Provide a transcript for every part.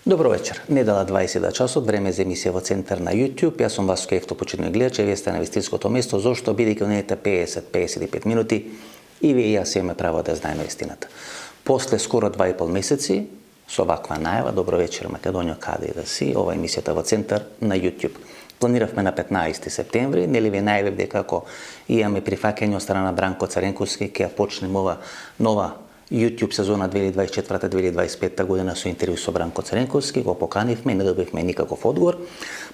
Добро вечер. Недела 20 часот, време за емисија во Центар на YouTube. Јас сум Васко Ефто, почитувани гледачи, вие сте на вистинското место. Зошто? Бидејќи онете 50-55 минути и вие и јас имаме право да знаеме вистината. После скоро 2,5 месеци, со ваква најава, добро вечер Македонија, каде и да си, ова емисијата во Центар на YouTube. Планиравме на 15 септември, нели ви најавив дека како имаме прифаќање од страна Бранко Царенковски, ќе почнеме ова нова YouTube сезона 2024-2025 година со интервју со Бранко Царенковски, го поканивме, не добивме никаков одговор.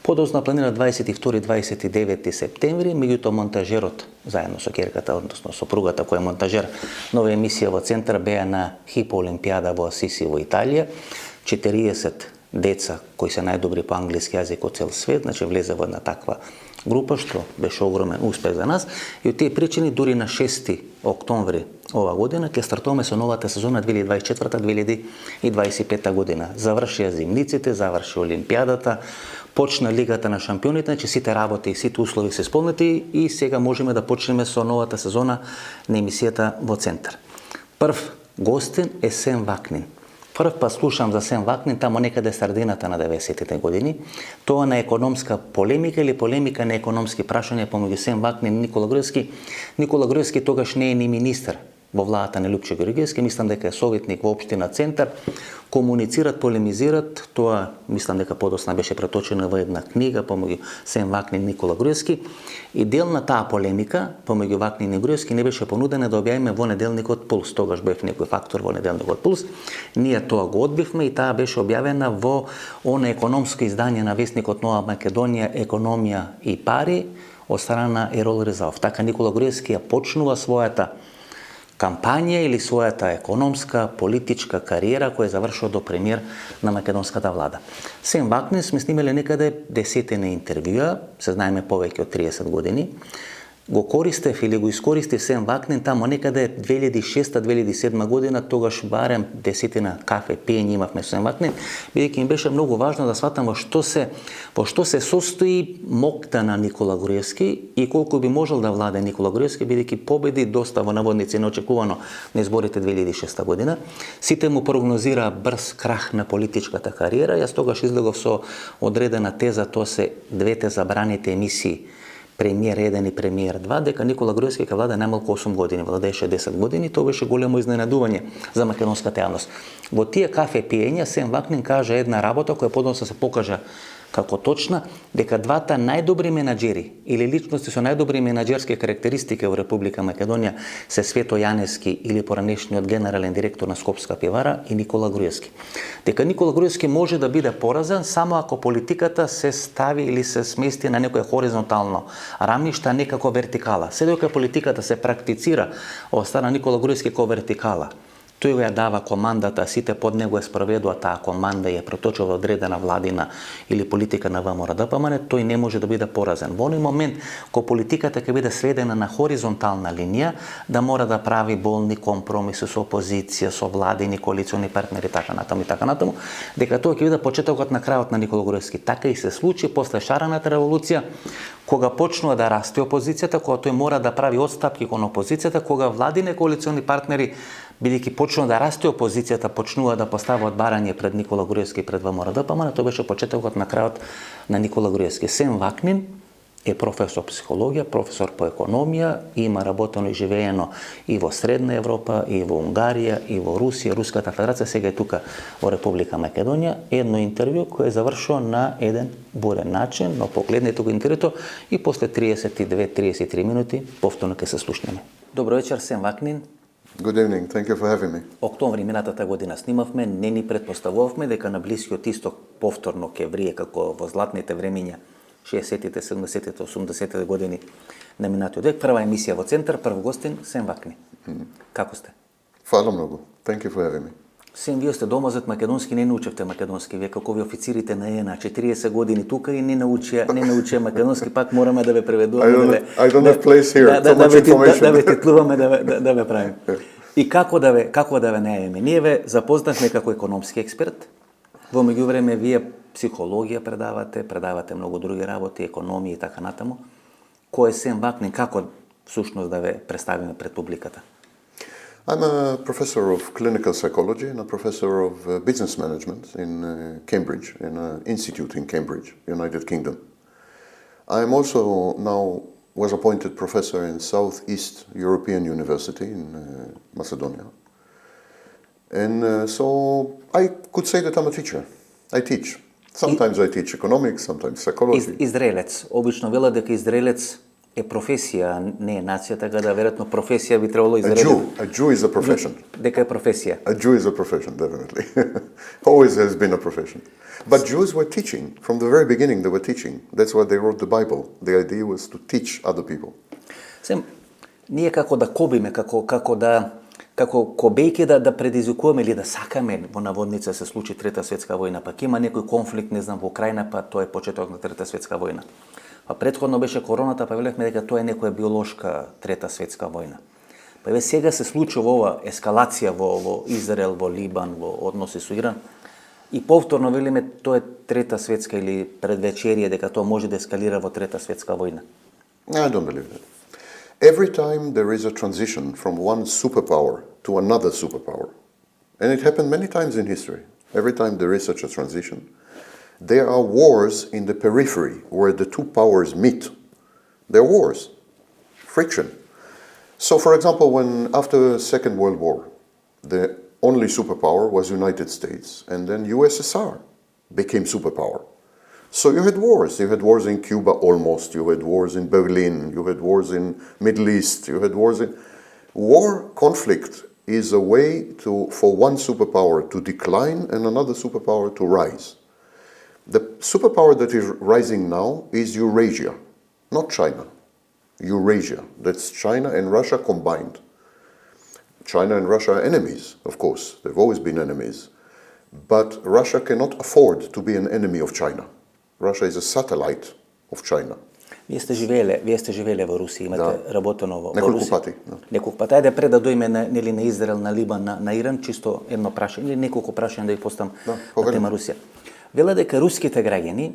Подоцна планира 22-29 септември, меѓутоа монтажерот заедно со ќерката, односно сопругата која е монтажер нова емисија во Центар, беа на Хипо Олимпијада во Асиси во Италија. 40 деца кои се најдобри по англиски јазик од цел свет, значи влезе во една таква група, што беше огромен успех за нас. И од тие причини, дури на 6 октомври ова година, ќе стартуваме со новата сезона 2024-2025 година. Завршија зимниците, заврши Олимпијадата, почна Лигата на шампионите, значи сите работи и сите услови се исполнети и сега можеме да почнеме со новата сезона на емисијата во Центар. Прв гостин е Сем Вакнин. Прв па слушам за Сем Вакнин тамо некаде средината на 90-тите години. Тоа на економска полемика или полемика на економски прашања помеѓу Сем Вакнин и Никола Груевски. Никола Груевски тогаш не е ни министер во владата на Лјупчо Георгиевски, мислам дека е советник во општина Центар. Комуницират, полемизират, тоа мислам дека подоцна беше преточено во една книга помеѓу Сем Вакнин и Никола Груевски. И дел на таа полемика помеѓу Вакнин и Груевски не беше понудена да објавиме во неделникот Пулс. Тогаш бев некој фактор во неделникот Пулс. Ние тоа го одбивме и таа беше објавена во она економско издание на весникот Нова Македонија, Економија и пари од страна на Ерол Резалов. Така Никола Груевски ја почнува својата кампања или својата економска, политичка кариера која завршува до премиер на македонската влада. Сем Вакнин сме снимале некаде десетина интервјуа, се знаеме повеќе од 30 години. Го користев или го искористив Сем Вакнин тамо некаде 2006-2007 година, тогаш барем десетина кафе пиење имавме со Сем Вакнин, бидејќи им беше многу важно да сватам во што се состои мокта на Никола Груевски и колку би можел да владе Никола Груевски, бидејќи победи доста во наводници неочекувано на изборите 2006 година. Сите му прогнозира брз крах на политичката кариера. Јас тогаш излегов со одредена теза, тоа се двете забраните емисии Премиер 1 и Премиер 2, дека Никола Груевски ќе влада најмалку 8 години, владееше 10 години, тоа беше големо изненадување за македонската јавност. Во тие кафе пиења Сем Вакнин кажа една работа која подоцна се покажа како точна, дека двата најдобри менаџери или личности со најдобри менаџерски карактеристики во Република Македонија се Свето Јаневски или поранешниот генерален директор на Скопска пивара и Никола Груевски. Дека Никола Груевски може да биде поразен само ако политиката се стави или се смести на некој хоризонтално рамниште, а не како вертикала. Се додека политиката се практицира од страна Никола Груевски како вертикала, тој ја дава командата, сите под него ја спроведува таа команда и ја проточува одредена владина или политика на ВМРО-ДПМН, тој не може да биде поразен. Во оној момент, кога политиката ќе биде сведена на хоризонтална линија, да мора да прави болни компромиси со опозиција, со владини, коалициони партнери, така натаму, дека тоа ќе биде почетокот на крајот на Никола Груевски. Така и се случи после шарената револуција, кога почнува да расте опозицијата, кога тој мора да прави отстапки кон опозицијата, кога владини коалициони партнери, бидејќи почнува да расте опозицијата, почнува да поставаат барање пред Никола Груевски, пред ВМРО-ДПМН, тоа беше почетокот на крајот на Никола Груевски. Сем Вакнин е професор психологија, професор по економија, има работено и живеено и во Средна Европа, и во Унгарија, и во Русија, Руската Федерација, сега е тука во Република Македонија. Едно интервју кое е завршило на еден бурен начин, но погледнете го интервјуто и после 32-33 минути повторно ќе се слушнеме. Добро вечер, Сем Вакнин. Good evening, thank you for having me. Октомври минатата година снимавме, не ни претпоставувавме дека на Блискиот Исток повторно ќе врие како во златните времиња 60-тите, 70-тите, 80-тите години на минатиот век. Прва емисија во Центар, прв гостин Сем Вакнин. Како сте? Фала многу. Thank you for having me. Сем, вие сте домазет македонски, не научевте македонски. Вие како ви официрите на ЕНА, 40 години тука и не научија македонски, пак мораме да ве преведуваме. I don't have place here, too much information. Да ве титлуваме, да ве правиме. И како да ве најавиме? Ние ве запознахме како економски експерт. Во меѓувреме вие психологија предавате многу други работи, економија и така натаму. Кој е Сем Вакнин, како всушност да ве представиме пред публиката? I'm a professor of clinical psychology and a professor of business management in Cambridge, in an institute in Cambridge, United Kingdom. I'm also now was appointed professor in Southeast European University in Macedonia. And so I could say that I'm a teacher. I teach. Sometimes I teach economics, sometimes psychology. Израелец. Обично велат дека израелец е професија, не е нација, така да веројатно професија би требало израелец. A Jew is a profession. Дека е професија. A Jew is a profession, definitely. Always has been a profession. But Jews were teaching. From the very beginning, they were teaching. That's why they wrote the Bible. The idea was to teach other people. Сем, ние како да кобиме, како кобејки да предизвикуваме или да сакаме во наводница се случи Трета светска војна, пак има некој конфликт, не знам, во Украина, па тоа е почеток на Трета светска војна. Па претходно беше короната, па велевме дека тоа е некоја биолошка Трета светска војна. Па еве сега се случува ова ескалација во Израел, во Либан, во односи со Иран. И повторно велиме тоа е Трета светска или предвечерие дека тоа може да ескалира во Трета светска војна. I don't believe that. Every time there is a transition from one superpower to another superpower, and it happened many times in history, every time there is such a transition, there are wars in the periphery where the two powers meet. There are wars, friction. So, for example, when after the Second World War, the only superpower was United States, and then USSR became superpower. So you had wars. You had wars in Cuba almost. You had wars in Berlin. You had wars in Middle East. You had wars in... War, conflict, is a way for one superpower to decline and another superpower to rise. The superpower that is rising now is Eurasia, not China. Eurasia. That's China and Russia combined. China and Russia are enemies, of course. They've always been enemies. But Russia cannot afford to be an enemy of China. Russia is a satellite of China. Вие сте живееле во Русија, имате работено во Неколку Русија. пати. Неколку пати. Ајде пред да дојме на Израел, на Либан, на Иран, чисто едно прашање или неколку прашања да ги поставам на тема Русија. Вела дека руските граѓани,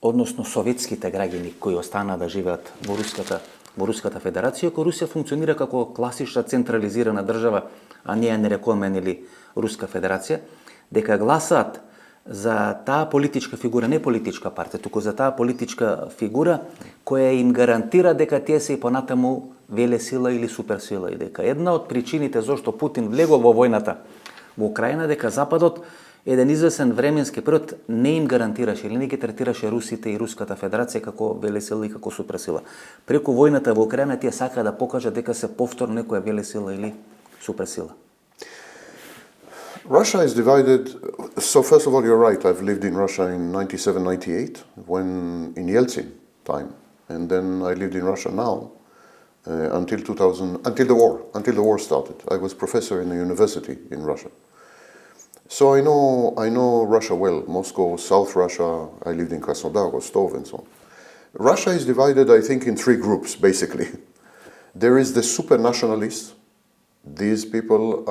односно советските граѓани кои останаа да живеат во Руската Федерација, кој Русија функционира како класична централизирана држава, а ние не рекуваме нели Руска Федерација, дека гласаат за таа политичка фигура, не политичка партија, туку за таа политичка фигура која им гарантира дека тие се и понатаму велесила или суперсила и дека една од причините зашто Путин влегол во војната во Украина дека Западот еден извесен временски период не им гарантираше или не ги третираше русите и Руската Федерација како велесила и како суперсила. Преку војната во Украина тие сакаа да покажат дека се повторно некоја велесила или суперсила. Russia is divided. So first of all, you're right. I've lived in Russia in 97, 98, when in Yeltsin time, and then I lived in Russia now until 2000, until the war started. I was professor in a university in Russia, so I know Russia well. Moscow, South Russia. I lived in Krasnodar, Rostov, and so on. Russia is divided, I think, in three groups basically. There is the super nationalists. These people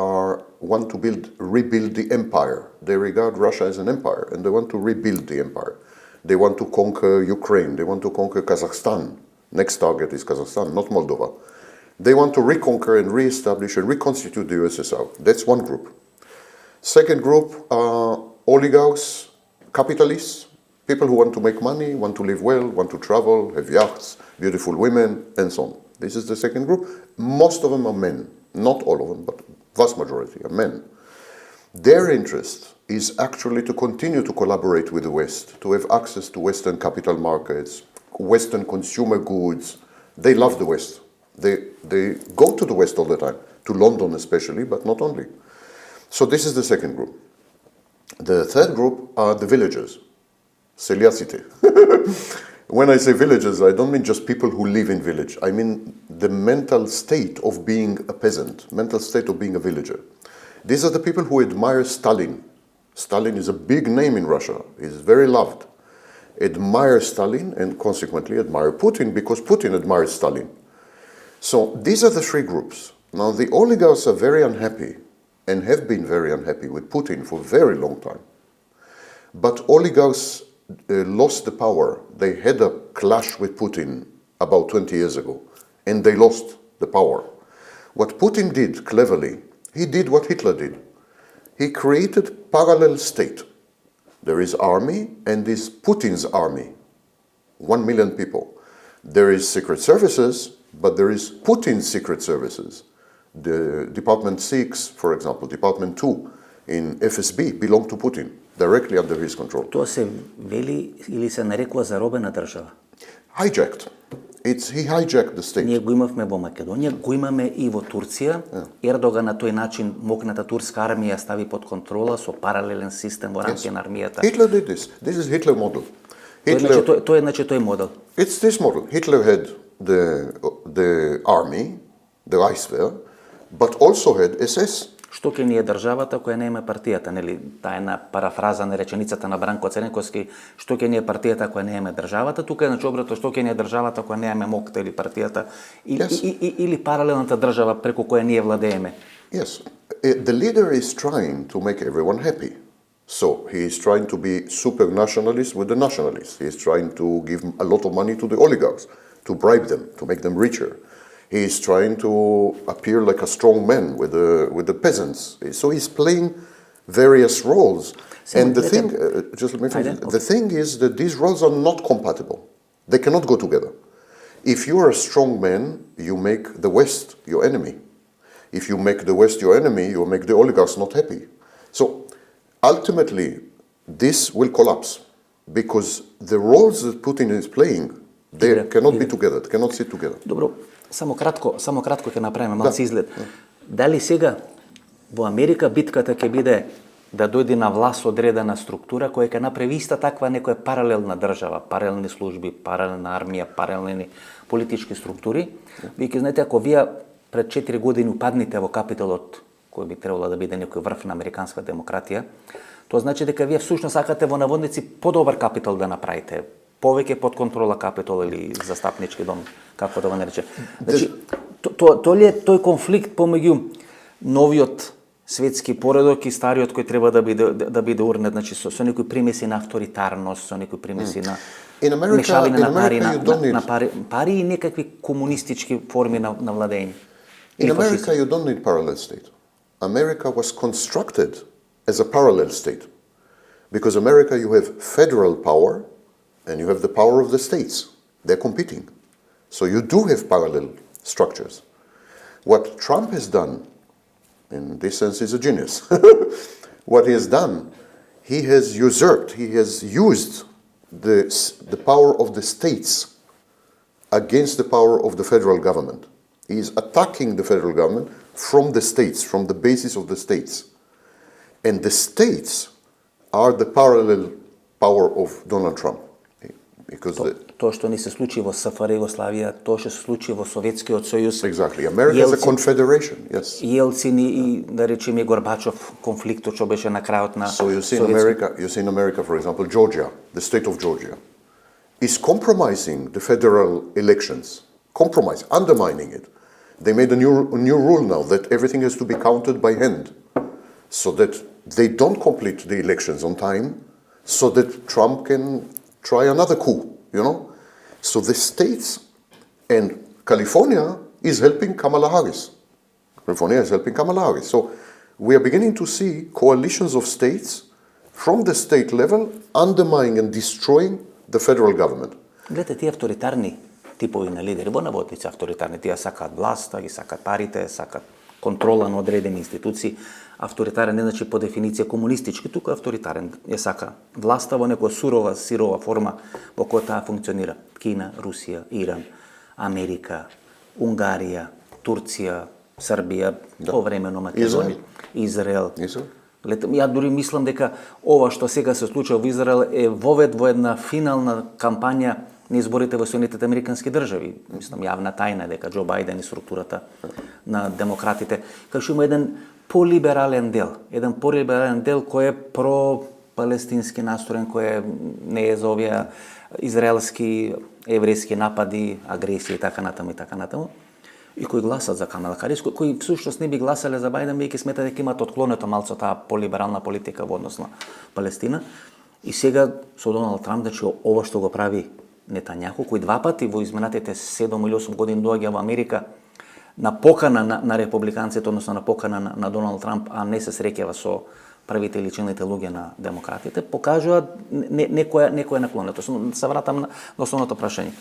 want to rebuild the empire. They regard Russia as an empire, and they want to rebuild the empire. They want to conquer Ukraine. They want to conquer Kazakhstan. Next target is Kazakhstan, not Moldova. They want to reconquer and reestablish and reconstitute the USSR. That's one group. Second group are oligarchs, capitalists, people who want to make money, want to live well, want to travel, have yachts, beautiful women, and so on. This is the second group. Most of them are men. Not all of them, but vast majority are men. Their interest is actually to continue to collaborate with the West, to have access to Western capital markets, Western consumer goods. They love the West. They go to the West all the time, to London especially, but not only. So this is the second group. The third group are the villagers, Seliacite. When I say villagers, I don't mean just people who live in village. I mean the mental state of being a peasant, mental state of being a villager. These are the people who admire Stalin. Stalin is a big name in Russia. He's very loved. Admire Stalin and consequently admire Putin because Putin admires Stalin. So these are the three groups. Now the oligarchs are very unhappy and have been very unhappy with Putin for a very long time. But oligarchs lost the power. They had a clash with Putin about 20 years ago, and they lost the power. What Putin did cleverly He did what Hitler did. He created parallel state. There is army and this Putin's army, 1 million people. There is secret services, but there is Putin's secret services. The Department 6, for example, Department 2 in FSB belong to Putin, directly under his control. Тоа се вели или се нарекува заробена држава. Hijacked. He hijacked the state. Ние го имавме во Македонија, го имаме и во Турција. Ердоган на тој начин мокната турска армија стави под контрола со паралелен систем во рамките на армијата. Hitler did this. This is Hitler model. Тоа е тој модел. It's this model. Hitler had the army, the Reichswehr, but also had SS. Што ќе ни е државата која нема партијата, нели? Таа е една парафраза на реченицата на Бранко Цренковски, што ќе ни е партијата која нема државата, тука е значи обрато што ќе ни е државата која нема мокта или партијата или паралелната држава преку која ние владееме. Yes. The leader is trying to make everyone happy. So he is trying to be super nationalist with the nationalists. He is trying to give a lot of money to the oligarchs, to bribe them, to make them richer. He is trying to appear like a strong man with the peasants. So he's playing various roles. And the thing, just let me finish. The thing is that these roles are not compatible. They cannot go together. If you are a strong man, you make the West your enemy. If you make the West your enemy, you make the oligarchs not happy. So ultimately, this will collapse because the roles that Putin is playing, they cannot be together, they cannot sit together. Добро, само кратко ќе направиме малку изглед. Дали сега во Америка битката ќе биде да дојде на власт одредена структура која ќе направи иста таква некоја паралелна држава, паралелни служби, паралелна армија, паралелни политички структури? Вие знаете, ако вие пред 4 години упаднете во Капитолот, кој би требало да биде некој врв на американска демократија, тоа значи дека вие всушност сакате во наводници подобар Капитол да направите, повеќе под контрола Капитол или застапнички дом, како да го нарече. Значи, тој конфликт помеѓу новиот светски поредок и стариот кој треба да биде урнет, значи со некои примеси на авторитарност, со некои примеси на мешавина на пари и некакви комунистички форми на владење. In America you don't need parallel state. America was constructed as a parallel state. Because America you have federal power and you have the power of the states. They're competing. So you do have parallel structures. What Trump has done, in this sense, is a genius. What he has done, he has usurped, he has used the power of the states against the power of the federal government. He is attacking the federal government from the states, from the basis of the states. And the states are the parallel power of Donald Trump. Because Тоа што ни се случи во СФР Југославија, тоа што се случи во Советскиот сојуз. Exactly. America is a confederation, yes. Јелцин и да речеме Горбачов конфликтот што беше на крајот на So you see in America, for example, Georgia, the state of Georgia, is compromising the federal elections, undermining it. They made a new rule now that everything has to be counted by hand, so that they don't complete the elections on time, so that Trump can try another coup, you know? So the states and California is helping Kamala Harris. California is helping Kamala Harris. So we are beginning to see coalitions of states from the state level undermining and destroying the federal government. Гледате, тие авторитарни типови на лидери, во наводници авторитарни, тие сакаат власта, ги сакаат парите, сакаат контрола на одредени институции. Авторитарен не значи по дефиниција комунистички, тука авторитарен ја сака власта во некоја сурова, сирова форма во која таа функционира. Кина, Русија, Иран, Америка, Унгарија, Турција, Србија, повремено Македонија, Израел. Ја дури мислам дека ова што сега се случува во Израел е вовед во една финална кампања на изборите во Соединетите Американски држави. Мислам, јавна тајна дека Џо Бајден и структурата на демократите, како што има еден полиберален дел кој е про-палестински настроен, кој не е за овие израелски, еврејски напади, агресија и така натаму, и кои гласат за Камала Харис, кои всушност не би гласале за Бајден, веќе смета дека имаат отклонето малку таа полиберална политика во однос на Палестина. И сега со Доналд Трамп, значи ова што го прави Нетањаху, кој два пати во изминатите 7 или 8 години доаѓа во Америка на покана на републиканците, односно на покана на Доналд Трамп, а не се среќава со првите или челните луѓе на демократите, покажуваат некоја наклонето. Се вратам на основното прашање.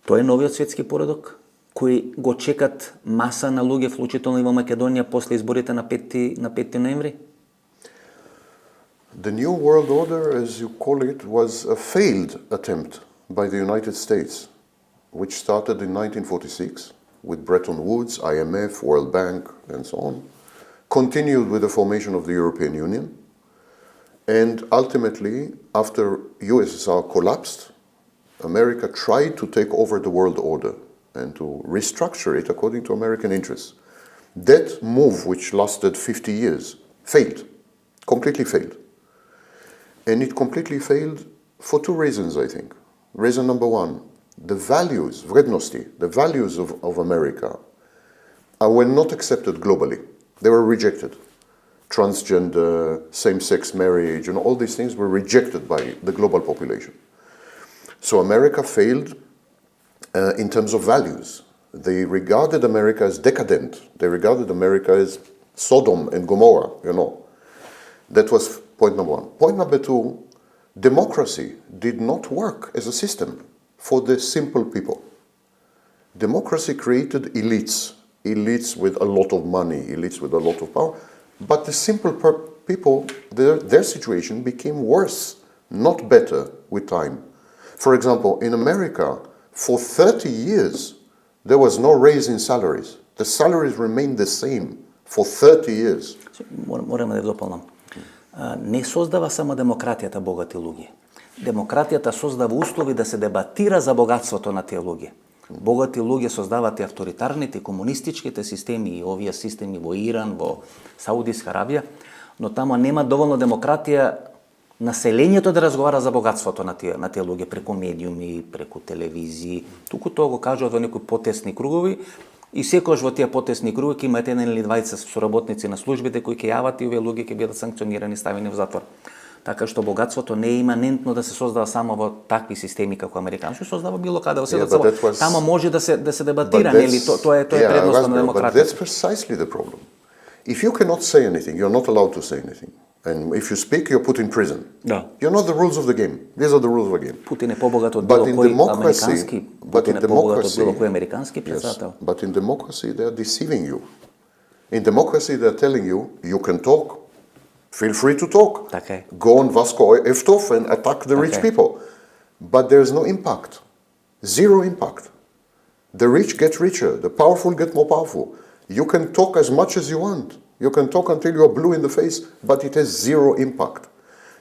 Тоа е новиот светски поредок кој го чекат маса на луѓе, вклучително и во Македонија, после изборите на 5 ноември? The New World Order, as you call it, was a failed attempt by the United States, which started in 1946 with Bretton Woods, IMF, World Bank, and so on, continued with the formation of the European Union, and ultimately, after USSR collapsed, America tried to take over the world order and to restructure it according to American interests. That move, which lasted 50 years, failed, completely failed. And it completely failed for two reasons, I think. Reason number one, the values, vrednosti, the values of America were not accepted globally. They were rejected. Transgender, same-sex marriage, and all these things were rejected by the global population. So America failed in terms of values. They regarded America as decadent. They regarded America as Sodom and Gomorrah, you know. That was point number one. Point number two, democracy did not work as a system for the simple people. Democracy created elites with a lot of money, elites with a lot of power, but the simple people, their situation became worse, not better with time. For example, in America, for 30 years, there was no raise in salaries. The salaries remained the same for 30 years. Мораме да дополнам. Не создава само демократијата богати луѓе. Демократијата создава услови да се дебатира за богатството на тие луѓе. Богати луѓе создаваат и авторитарните, комунистичките системи, и овие системи во Иран, во Саудиска Арабија, но таму нема доволно демократија населението да разговара за богатството на тие луѓе преку медиуми, преку телевизии. Туку тоа го кажуваат во некои потесни кругови, и секогаш во тие потесни кругови ќе имате еден или двајца соработници на службите кои ќе јават и овие луѓе ќе бидат санкционирани, ставени во затвор. Така што богатството не е иманентно да се создава само во такви системи како американски, создава било каде во светот. Тамо може да се дебатира, нели? Тоа е предноста на демократија. But that's precisely the problem. If you cannot say anything, you're not allowed to say anything. And if you speak, you're put in prison. Да. You know the rules of the game. These are the rules of the game. Путин е побогат од било кој американски, Путин е побогат од било кој американски председател. Yes, but in democracy they are deceiving you. In democracy they are telling you, you can talk, feel free to talk. Така е. Go on Vasco Eftov and attack the rich people. But there is no impact. Zero impact. The rich get richer, the powerful get more powerful. You can talk as much as you want. You can talk until you are blue in the face, but it has zero impact.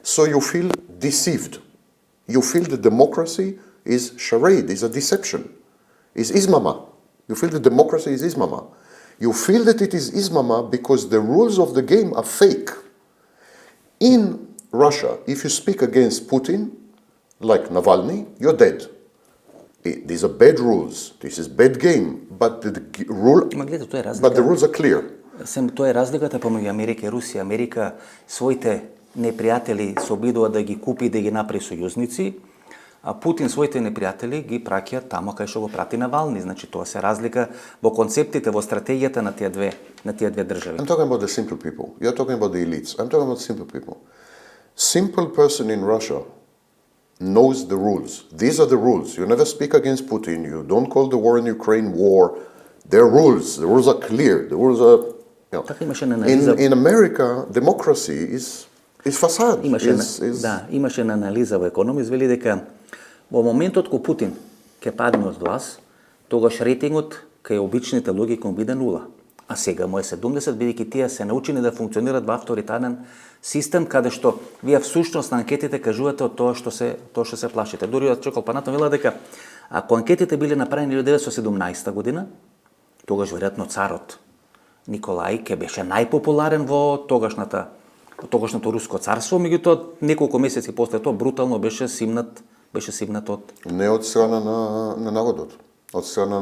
So you feel deceived. You feel that democracy is charade, is a deception, is ismama. You feel that democracy is ismama. You feel that it is ismama because the rules of the game are fake. In Russia, if you speak against Putin, like Navalny, you're dead. These are bad rules. This is bad game. But the rules are clear. Тоа е разликата помеѓу Америка и Русија. Америка своите непријатели се обидува да ги купи, да ги направи сојузници, а Путин своите непријатели ги праќа тамо кај што го прати Навални. Значи тоа се разлика во концептите, во стратегијата на тие две држави. I'm talking about the simple people. You're talking about the elites. I'm talking about simple people. Simple person in Russia knows the rules. These are the rules. You never speak against Putin. You don't call the war in Ukraine war. There are rules. The rules are clear. The rules are... In America, democracy is facade. Имаше анализа во Економист, вели дека во моментот кога Путин ќе падне од власт, тогаш рейтингот кај обичните луѓе ќе биде 0. А сега му е 70, бидејќи тие се научени да функционираат во авторитарен систем, каде што вие всушност на анкетите кажувате од тоа што се плашите. Дури од Чокол Панатон вела дека ако анкетите биле направени 1917 година, тогаш веројатно царот Николај ке беше најпопуларен во тогашното руско царство, меѓутоа неколку месеци после тоа брутално беше симнат од... Не од страна на народот, од страна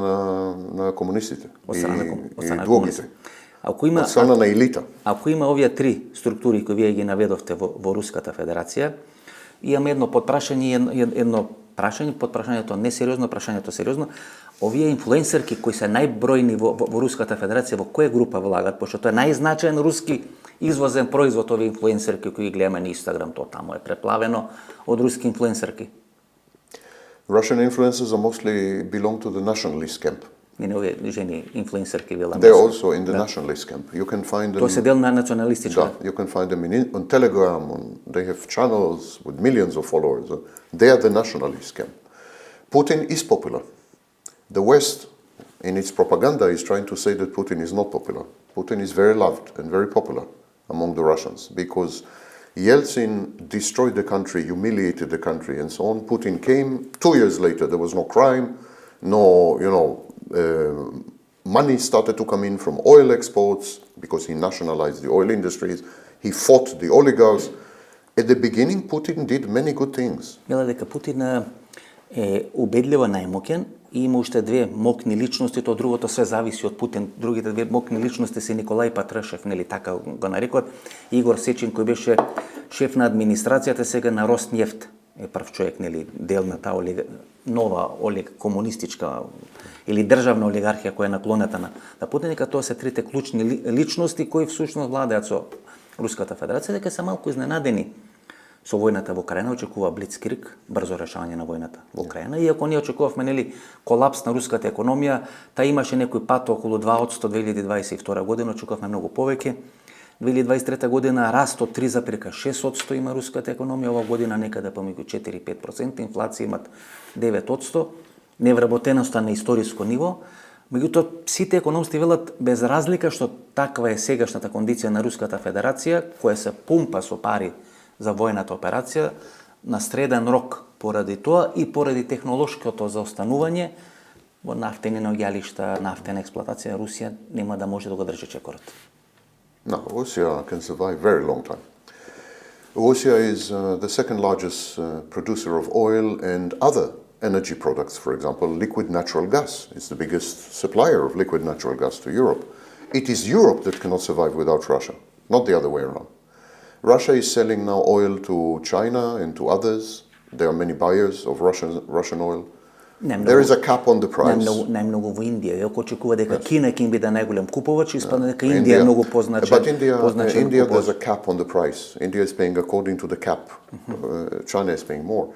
на комунистите и другите. Од страна на елита. Ако има овие три структури кои вие ги наведовте во Руската Федерација, имаме едно подпрашање и едно прашање, подпрашањето несериозно, прашањето сериозно. овие инфлуенсерки кои се најбројни во Руската Федерација, во која група влагат, пошто тоа е најзначаен руски извозен производ, овие инфлуенсерки кои ги гледаме на Инстаграм, тоа тамо е преплавено од руски инфлуенсерки. Russian influencers are mostly belong to the nationalist camp. И не овие жени инфлуенсерки веламе. They're also in the nationalist camp. You can find them. Тоа се дел на националистичка. Yeah, you can find them on Telegram. They have channels with millions of followers. They are the nationalist camp. Putin is popular. The West, in its propaganda, is trying to say that Putin is not popular. Putin is very loved and very popular among the Russians because Yeltsin destroyed the country, humiliated the country, and so on. Putin came 2 years later. There was no crime, no, money started to come in from oil exports because he nationalized the oil industries. He fought the oligarchs. At the beginning, Putin did many good things. Мила дека Путин е убедливо најмоќен и има уште две мокни личности, тоа другото све зависи од Путин. Другите две мокни личности се Николај Патрушев, нели така го нарекот, Игор Сечин кој беше шеф на администрацијата сега на Роснефт. Е прв човек, нели, дел на таа нова комунистичка или државна олигархија која е наклонета на Путин, дека тоа се трите клучни личности кои всушност владеат со Руската Федерација, дека се малку изненадени со војната во Украина, очекува блицкриг, брзо решавање на војната во Украина. Иако ние очекувавме, нели, колапс на руската економија, та имаше некој пат околу 2% 2022 година, очекувавме многу повеќе. 2023 година раст од 3,6% има руската економија, ова година некаде помеѓу 4-5%, инфлација имат 9%, невработеноста на историско ниво. Меѓутоа, сите економисти велат без разлика што таква е сегашната кондиција на Руската Федерација, која се пумпа со пари за војната операција, на среден рок поради тоа и поради технолошкото заостанување во нафтени наоѓалишта, нафтена експлоатација, Русија нема да може да го држи чекорот. No, Russia can survive very long time. Russia is the second largest producer of oil and other energy products. For example, liquid natural gas is the biggest supplier of liquid natural gas to Europe. It is Europe that cannot survive without Russia, not the other way around. Russia is selling now oil to China and to others. There are many buyers of Russian oil. There is a cap on the price. Најмногу во Индија. Иако очекува дека Кина ќе им биде најголем купувач, испадна дека Индија е многу позначен. But India there's a cap on the price. India is paying according to the cap. China is paying more.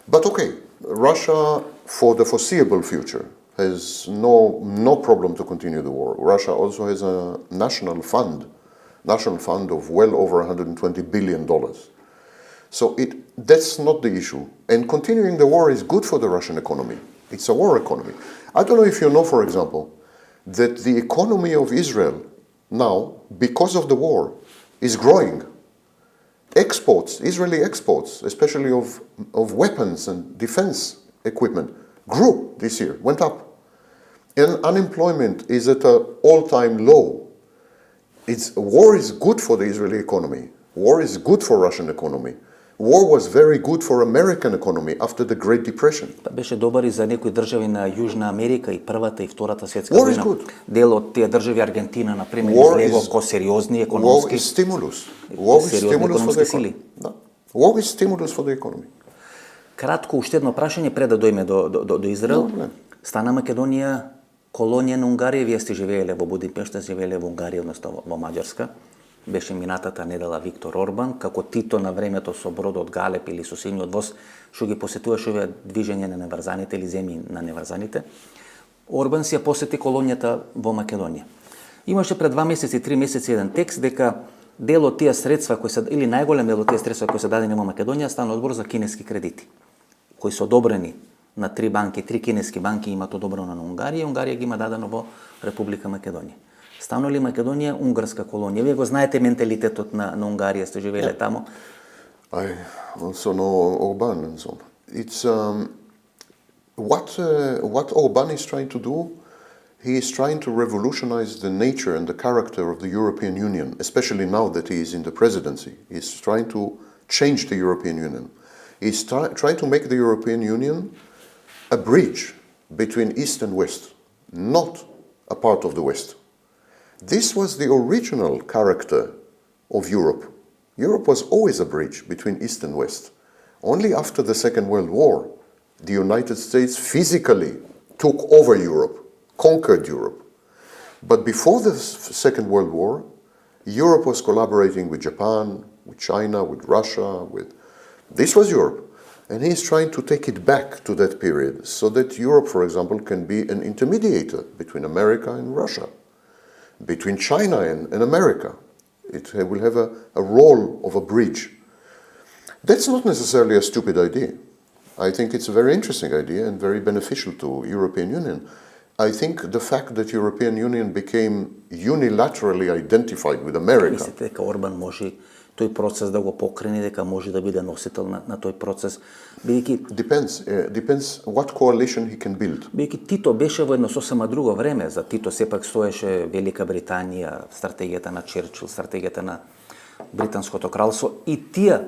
But okay, Russia for the foreseeable future has no problem to continue the war. Russia also has a national fund of well over $120 billion. So that's not the issue. And continuing the war is good for the Russian economy. It's a war economy. I don't know if you know, for example, that the economy of Israel now, because of the war, is growing. Israeli exports, especially of weapons and defense equipment, grew this year, went up. And unemployment is at an all-time low. War is good for the Israeli economy. War is good for Russian economy. War was very good for American economy after the Great Depression. Тоа беше добар и за некои држави на Јужна Америка и Првата и Втората светска војна. Дел од тие држави, Аргентина, например, излегол ко сериозни економски. War is stimulus. War is stimulus for the economy. War is stimulus for the economy. Кратко, уште едно прашање пред да дојме до Израел. Стана Македонија колонија на Унгарија, вие сте живееле во Будимпешта, живееле во Унгарија, односно во Маѓарска. Беше минатата недела Виктор Орбан, како Тито на времето со бродот Галеп или со синиот воз, што ги посетуваше овие движење на неврзаните или земји на неврзаните. Орбан си ја посети колонијата во Македонија. Имаше пред 2 месеци, 3 месеци еден текст дека дел од тие средства кои се или најголем дел од тие средства кои се дадени во Македонија стана одбор за кинески кредити, кои се одобрени на 3 банки, 3 кинески банки имаат одобрено на Унгарија, Унгарија ги има дадено во Република Македонија. Стана ли Македонија унгарска колонија? Вие го знаете менталитетот на Унгарија, сте живееле тамо. I also know Orban and so on. It's what Orban is trying to do. He is trying to revolutionize the nature and the character of the European Union, especially now that he is in the presidency. He's trying to change the European Union. He's trying to make the European Union a bridge between East and West, not a part of the West. This was the original character of Europe. Europe was always a bridge between East and West. Only after the Second World War, the United States physically took over Europe, conquered Europe. But before the Second World War, Europe was collaborating with Japan, with China, with Russia, this was Europe. And he's trying to take it back to that period so that Europe, for example, can be an intermediator between America and Russia, between China and America. It will have a role of a bridge. That's not necessarily a stupid idea. I think it's a very interesting idea and very beneficial to European Union. I think the fact that European Union became unilaterally identified with America. Мислите дека Орбан може тој процес да го покрени, дека може да биде носител на тој процес, бидејќи Depends what coalition he can build. Бидејќи Тито беше во едно сосема друго време, за Тито сепак стоеше Велика Британија, стратегијата на Черчил, стратегијата на Британското кралство и тие.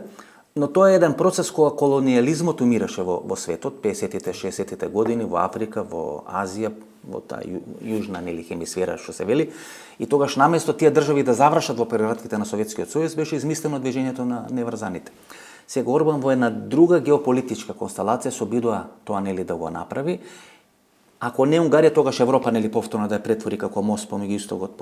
Но тоа е еден процес кога колониализмот умираше во светот, 50-тите, 60-тите години, во Африка, во Азија, во таа јужна хемисфера, што се вели. И тогаш наместо тие држави да завршат во прератките на Советскиот сојуз, беше измислено движењето на неврзаните. Сега Орбан во една друга геополитичка констелација се обидува тоа да го направи. Ако не Унгарија, тогаш Европа повторно да ја претвори како мост помеѓу истокот,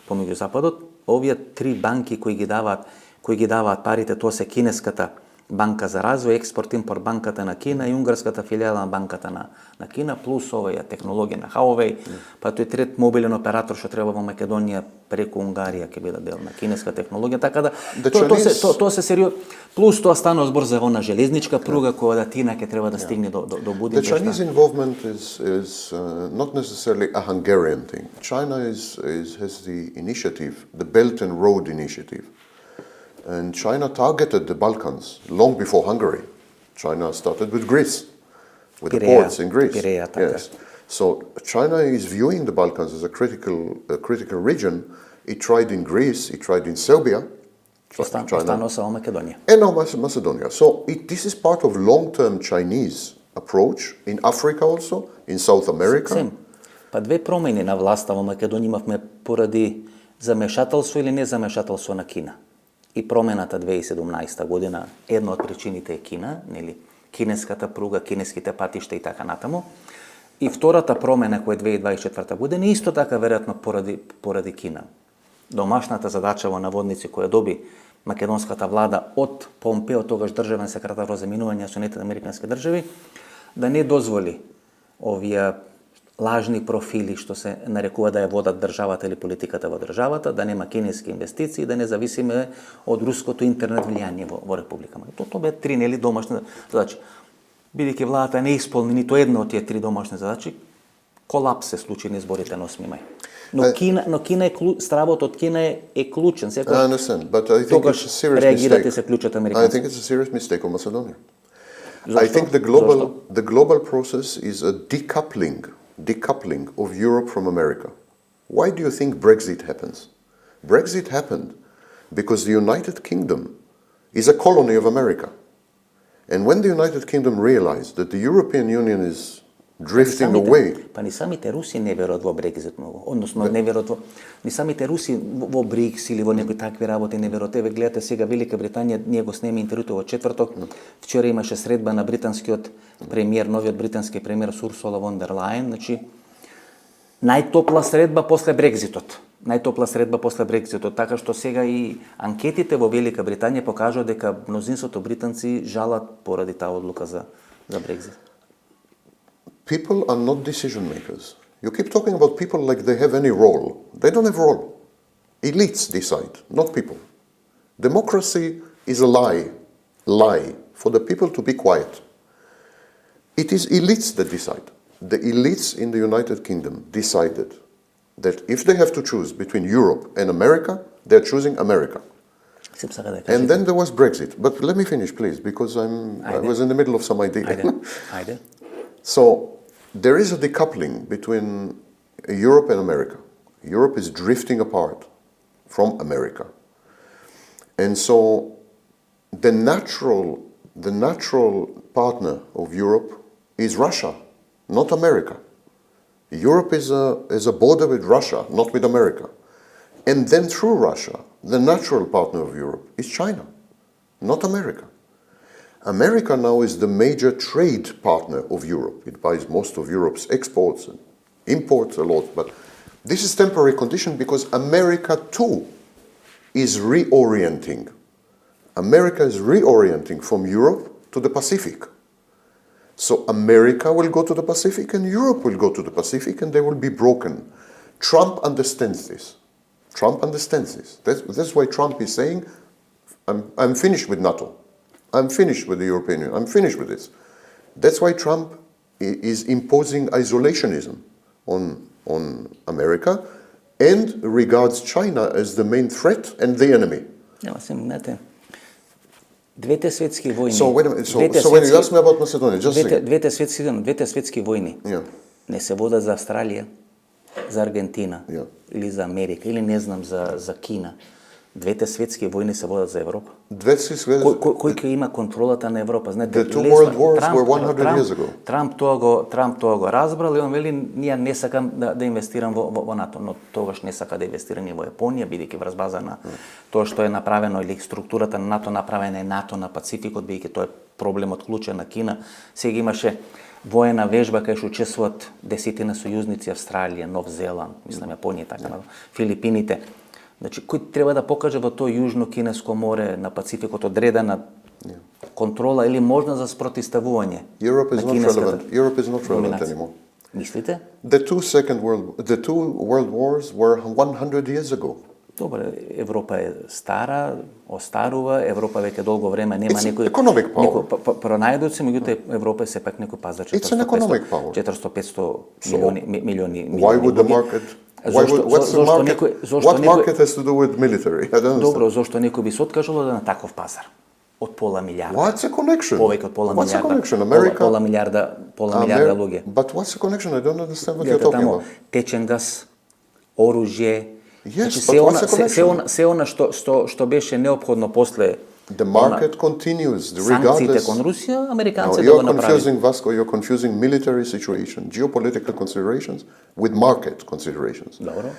помеѓу западот. Овие три банки кои ги даваат парите, тоа се Кинеската банка за развој, експорт-импорт банката на Кина и унгарската филијала на банката на Кина, плюс оваа технологија на Huawei, па тој трет мобилен оператор што треба во Македонија преку Унгарија ќе биде дел на кинеска технологија, така да тоа се сериозно. Плюс тоа станува збор за она железничка пруга која Тина ќе треба да стигне до Будимпешта. The Chinese involvement is not necessarily a Hungarian thing. China has the initiative, the Belt and Road Initiative. And China targeted the Balkans long before Hungary. China started with Greece, with the ports in Greece. Yes. So China is viewing the Balkans as a critical region. It tried in Greece, it tried in Serbia. Останува само Македонија. And now Macedonia. So this is part of long-term Chinese approach in Africa also, in South America. Па две промени на власта во Македонија имавме поради замешателство или не замешателство на Кина. И промената 2017 година, една од причините е Кина, кинеската пруга, кинеските патишта и така натаму. И втората промена која е 2024 година, исто така веројатно поради Кина. Домашната задача во наводници која доби македонската влада од Помпео, тогаш државен секретар за минување со Соединетите американски држави, да не дозволи овие лажни профили што се нарекува да ја водат државата или политиката во државата, да нема кинески инвестиции, да не зависиме од руското интернет влијание во Република Македонија. Тоа бе три домашни задачи. Бидејќи владата не исполни ниту една од тие три домашни задачи, колапс се случи на изборите на 8 мај. Но Кина стравот од Кина е клучен. I understand, but I think it's a serious mistake. I think it's a serious mistake of Macedonia. I think the global process is a decoupling of Europe from America. Why do you think Brexit happens? Brexit happened because the United Kingdom is a colony of America. And when the United Kingdom realized that the European Union is drifting away. Па ни самите руси не веруваат во Брекзит многу. Односно не веруваат ни самите руси во БРИКС или во некои такви работи не веруваат. Еве гледате сега Велика Британија, ние го снеме интервјуто во четврток. Вчера имаше средба на британскиот премиер, новиот британски премиер Урсула фон дер Лајен, значи најтопла средба после Брекзитот. Така што сега и анкетите во Велика Британија покажуваат дека мнозинството британци жалат поради таа одлука за Брекзит. People are not decision makers. You keep talking about people like they have any role. They don't have role. Elites decide, not people. Democracy is a lie for the people to be quiet. It is elites that decide. The elites in the United Kingdom decided that if they have to choose between Europe and America, they're choosing America. And then there was Brexit. But let me finish, please, because I was in the middle of some idea. So there is a decoupling between Europe and America. Europe is drifting apart from America. And so the natural partner of Europe is Russia, not America. Europe is a border with Russia, not with America. And then through Russia, the natural partner of Europe is China, not America. America now is the major trade partner of Europe. It buys most of Europe's exports and imports a lot, but this is temporary condition because America too is reorienting. America is reorienting from Europe to the Pacific. So America will go to the Pacific and Europe will go to the Pacific and they will be broken. Trump understands this. Trump understands this. That's why Trump is saying, I'm finished with NATO. I'm finished with the European Union. I'm finished with this. That's why Trump is imposing isolationism on America and regards China as the main threat and the enemy. Двете светски войни. So wait a minute. So when you ask me about Macedonia, just a second. Двете светски войни не се водат за Австралия, за Аргентина или за Америка, или не знам за Кина. Двете светски войни се водат за Европа. Кој има контролата на Европа? Знаете, the two world wars were 100 years ago. Трамп тоа го разбрал и он вели, ние не сакам да инвестирам во НАТО, но тогаш не сака да инвестира ни во Јапонија, бидејќи врз база на тоа што е направено или структурата на НАТО направена е НАТО на Пацификот, бидејќи тоа е проблемот клучен на Кина. Сега имаше воена вежба кај што учествуваат десетина сојузници, Австралија, Нов Зеланд, мислам Јапонија, така Филипините. Значи, кој треба да покаже во тоа Јужно Кинеско море на Пацификот одредена контрола или можна за спротивставување? Europe is not relevant anymore. Мислите? The two world wars were 100 years ago. Добре, Европа е стара, остарува, Европа веќе долго време нема некој economic power. Пронајдоци, меѓутоа Европа е сепак некој пазар 400-500 милиони. Why would the market What market has to do with military? I don't understand. Добро, зошто некој би се откажало на таков пазар? Од пола милиарда. What's the connection? Повеќе од пола милиарда. What's the connection? America? Пола милиарда луѓе. But what's the connection? I don't understand what you're talking about. Течен газ, оружје. Yes, but what's the connection? Се она што беше неопходно после the market continues санкциите regardless. кон Русија, американците го направи. You're confusing military situation, geopolitical considerations with market considerations. Добро.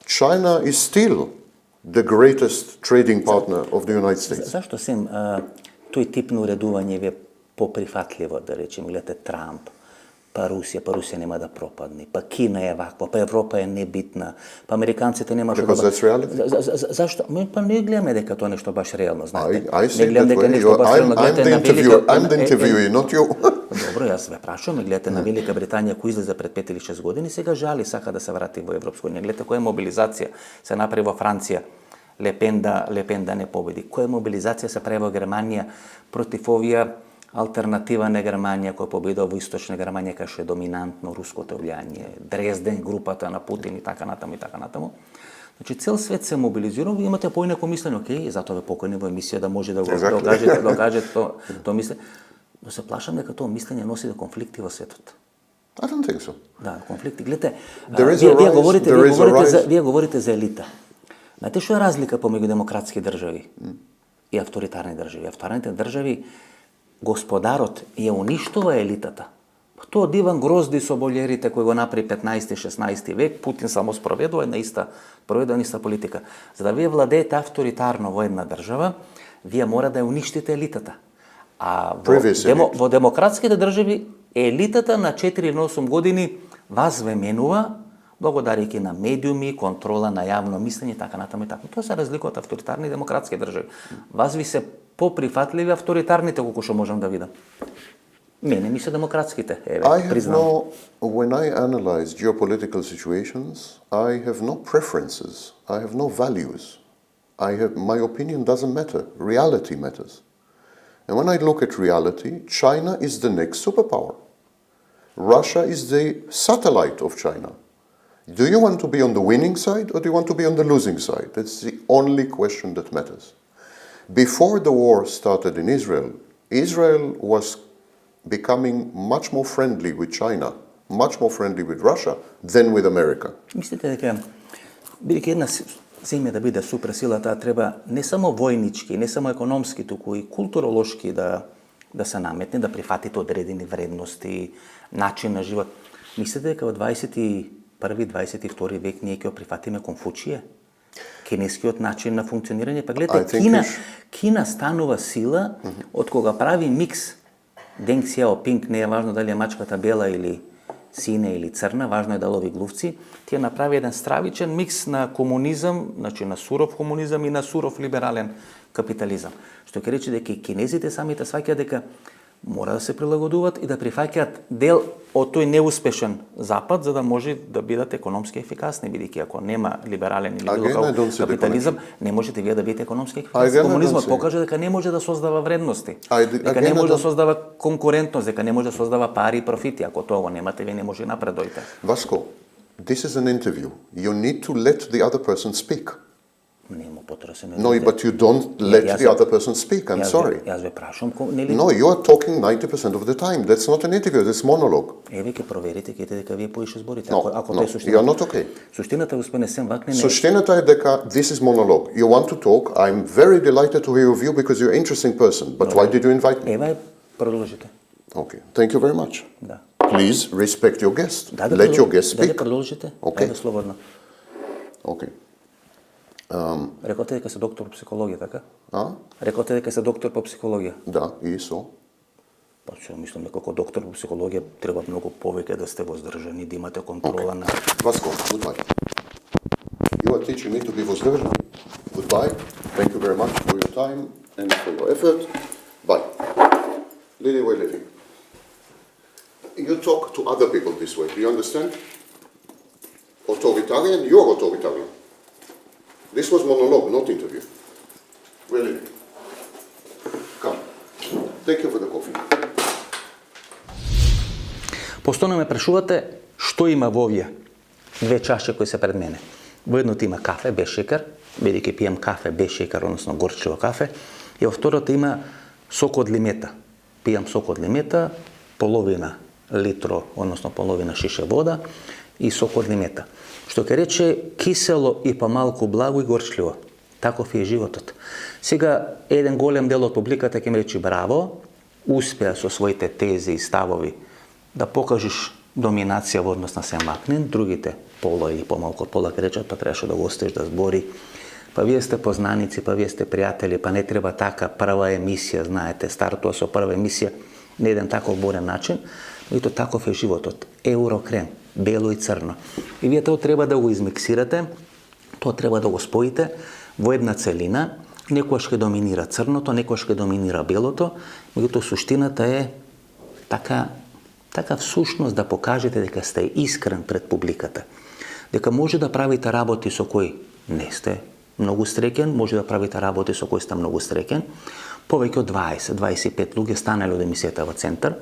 China is still the greatest trading partner of the United States. Зашто сем тој тип на уредување ве поприфатливо, да речем, гледате Трамп, па Русија нема да пропадне, па Кина е ваква, па Европа е небитна, па американците нема што да... Because that's reality? Зашто? Па не гледаме дека тоа нешто баш реално, знаете. I see that way. I'm the interviewee, not you. Добро, јас ве прашувам, гледате на Велика Британија кој излезе пред 5 или 6 години, сега жали, сака да се врати во Европска унија. Гледате која мобилизација се направи во Франција, Лепен да не победи. Која мобилизација се прави во Германија против овие алтернатива на Германија која победува во Источна Германија кај што е доминантно руското влијание, Дрезден, групата на Путин и така натаму. Значи цел свет се мобилизира, ви имате поинако мислење, окей, затоа ве покани во емисија да може да го докажете тоа мислење. Но се плашам дека тоа мислење носи до конфликти во светот. I don't think so. Да, конфликти. Гледате, вие говорите за елита. Знаете што е разлика помеѓу демократски држави и авторитарни држави? Авторитарните држави господарот ја уништува елитата. Тоа од Иван Грозди со болерите кои го направи 15-16 век, Путин само спроведува една иста политика. За да вие владеете авторитарно во една држава, вие мора да ја уништите елитата. А во демократските држави елитата на 4 или 8 години вас ве менува благодарејќи на медиуми, контрола на јавно мислење, така натаму и така. Тоа се разлика од авторитарни и демократски држави. Вас ви се поприфатливи авторитарните, колку што можам да видам. Мене ми се демократските, признам. When I analyze geopolitical situations, I have no preferences. I have no values. My opinion doesn't matter. Reality matters. And when I look at reality, China is the next superpower. Russia is the satellite of China. Do you want to be on the winning side or do you want to be on the losing side? That's the only question that matters. Before the war started in Israel, Israel was becoming much more friendly with China, much more friendly with Russia than with America. Мислите дека бидејќи една земја да биде суперсила, таа треба не само војнички, не само економски, туку и културолошки да се наметне, да прифатите одредени вредности, начин на живот. Мислите дека во 21-22 век ние ќе прифатиме Конфуција? кинескиот начин на функционирање. Па I гледате, think Кина станува сила од кога прави микс Денг Сјаопинг, не е важно дали е мачката бела или сине или црна, важно е да лови глувци, тие направи еден стравичен микс на комунизам, значи на суров комунизам и на суров либерален капитализам. Што ќе рече дека и кинезите самите сваќаат дека мора да се прилагодуваат и да прифаќаат дел од тој неуспешен запад за да може да бидат економски ефикасни, бидејќи ако нема либерален или било каков капитализам, не можете вие да бидете економски ефикасни. Комунизмот покажа дека не може да создава вредности, дека не може да создава конкурентност, дека не може да создава пари и профити. Ако тоа го немате, вие не може да напредојте. Vasco, this is an interview. You need to let the other person speak. Нема потреба се No, but you don't let the other person speak. I'm sorry. Јас ве прашам, нели? No, you are talking 90% of the time. That's not an interview, that's monologue. Еве ќе проверите, ќе дека вие поише зборите. No, Ако no, тоа е you суштина. are not okay. Суштината, господине Сем Вакнин, Суштината е дека this is monologue. You want to talk. I'm very delighted to hear your view because you're an interesting person. But why did you invite me? еве продолжите. Okay, thank you very much. Да. Please respect your guest. Да, Let your guest Да speak. продолжите. Okay. Еве слободно. Okay. Рекоте дека се доктор по психологија, така? А? Рекоте дека се доктор по психологија. Да, и со. Па што мислам дека како доктор по психологија треба многу повеќе да сте воздржани, да имате контрола на. Vasco, goodbye. You are teaching me to be воздржан. Goodbye. Thank you very much for your time and for your effort. Bye. Lily, we're leaving. You talk to other people this way. Do you understand? Authoritarian, you're authoritarian. This was monologue, not interview. We're leaving. Come. Thank you for the coffee. Постојано ме прашувате што има во овие две чаши кои се пред мене. Во едното има кафе без шекер, бидејќи пием кафе без шекер, односно горчиво кафе, и во второто има сок од лимета. Пијам сок од лимета, половина литро, односно половина шише вода и сок од лимета. Што ќе рече кисело и помалку благо и горчливо. Таков е животот. Сега еден голем дел од публиката ќе ми рече браво, успеа со своите тези и ставови да покажеш доминација во однос на Сем Вакнин, другите пола или помалку од пола ќе речат па требаше да го оставиш да збори. Па вие сте познаници, па вие сте пријатели, па не треба така прва емисија, знаете, стартува со прва емисија на еден таков борен начин, и то таков е животот. Еврокрем, бело и црно. И вие тоа треба да го измиксирате, тоа треба да го споите во една целина, некојаш ќе доминира црното, некојаш ќе доминира белото, меѓутоа суштината е така всушност да покажете дека сте искрен пред публиката. Дека може да правите работи со кои не сте многу среќен, може да правите работи со кои сте многу среќен. Повеќе од 20-25 луѓе станале од емисијата во Центар.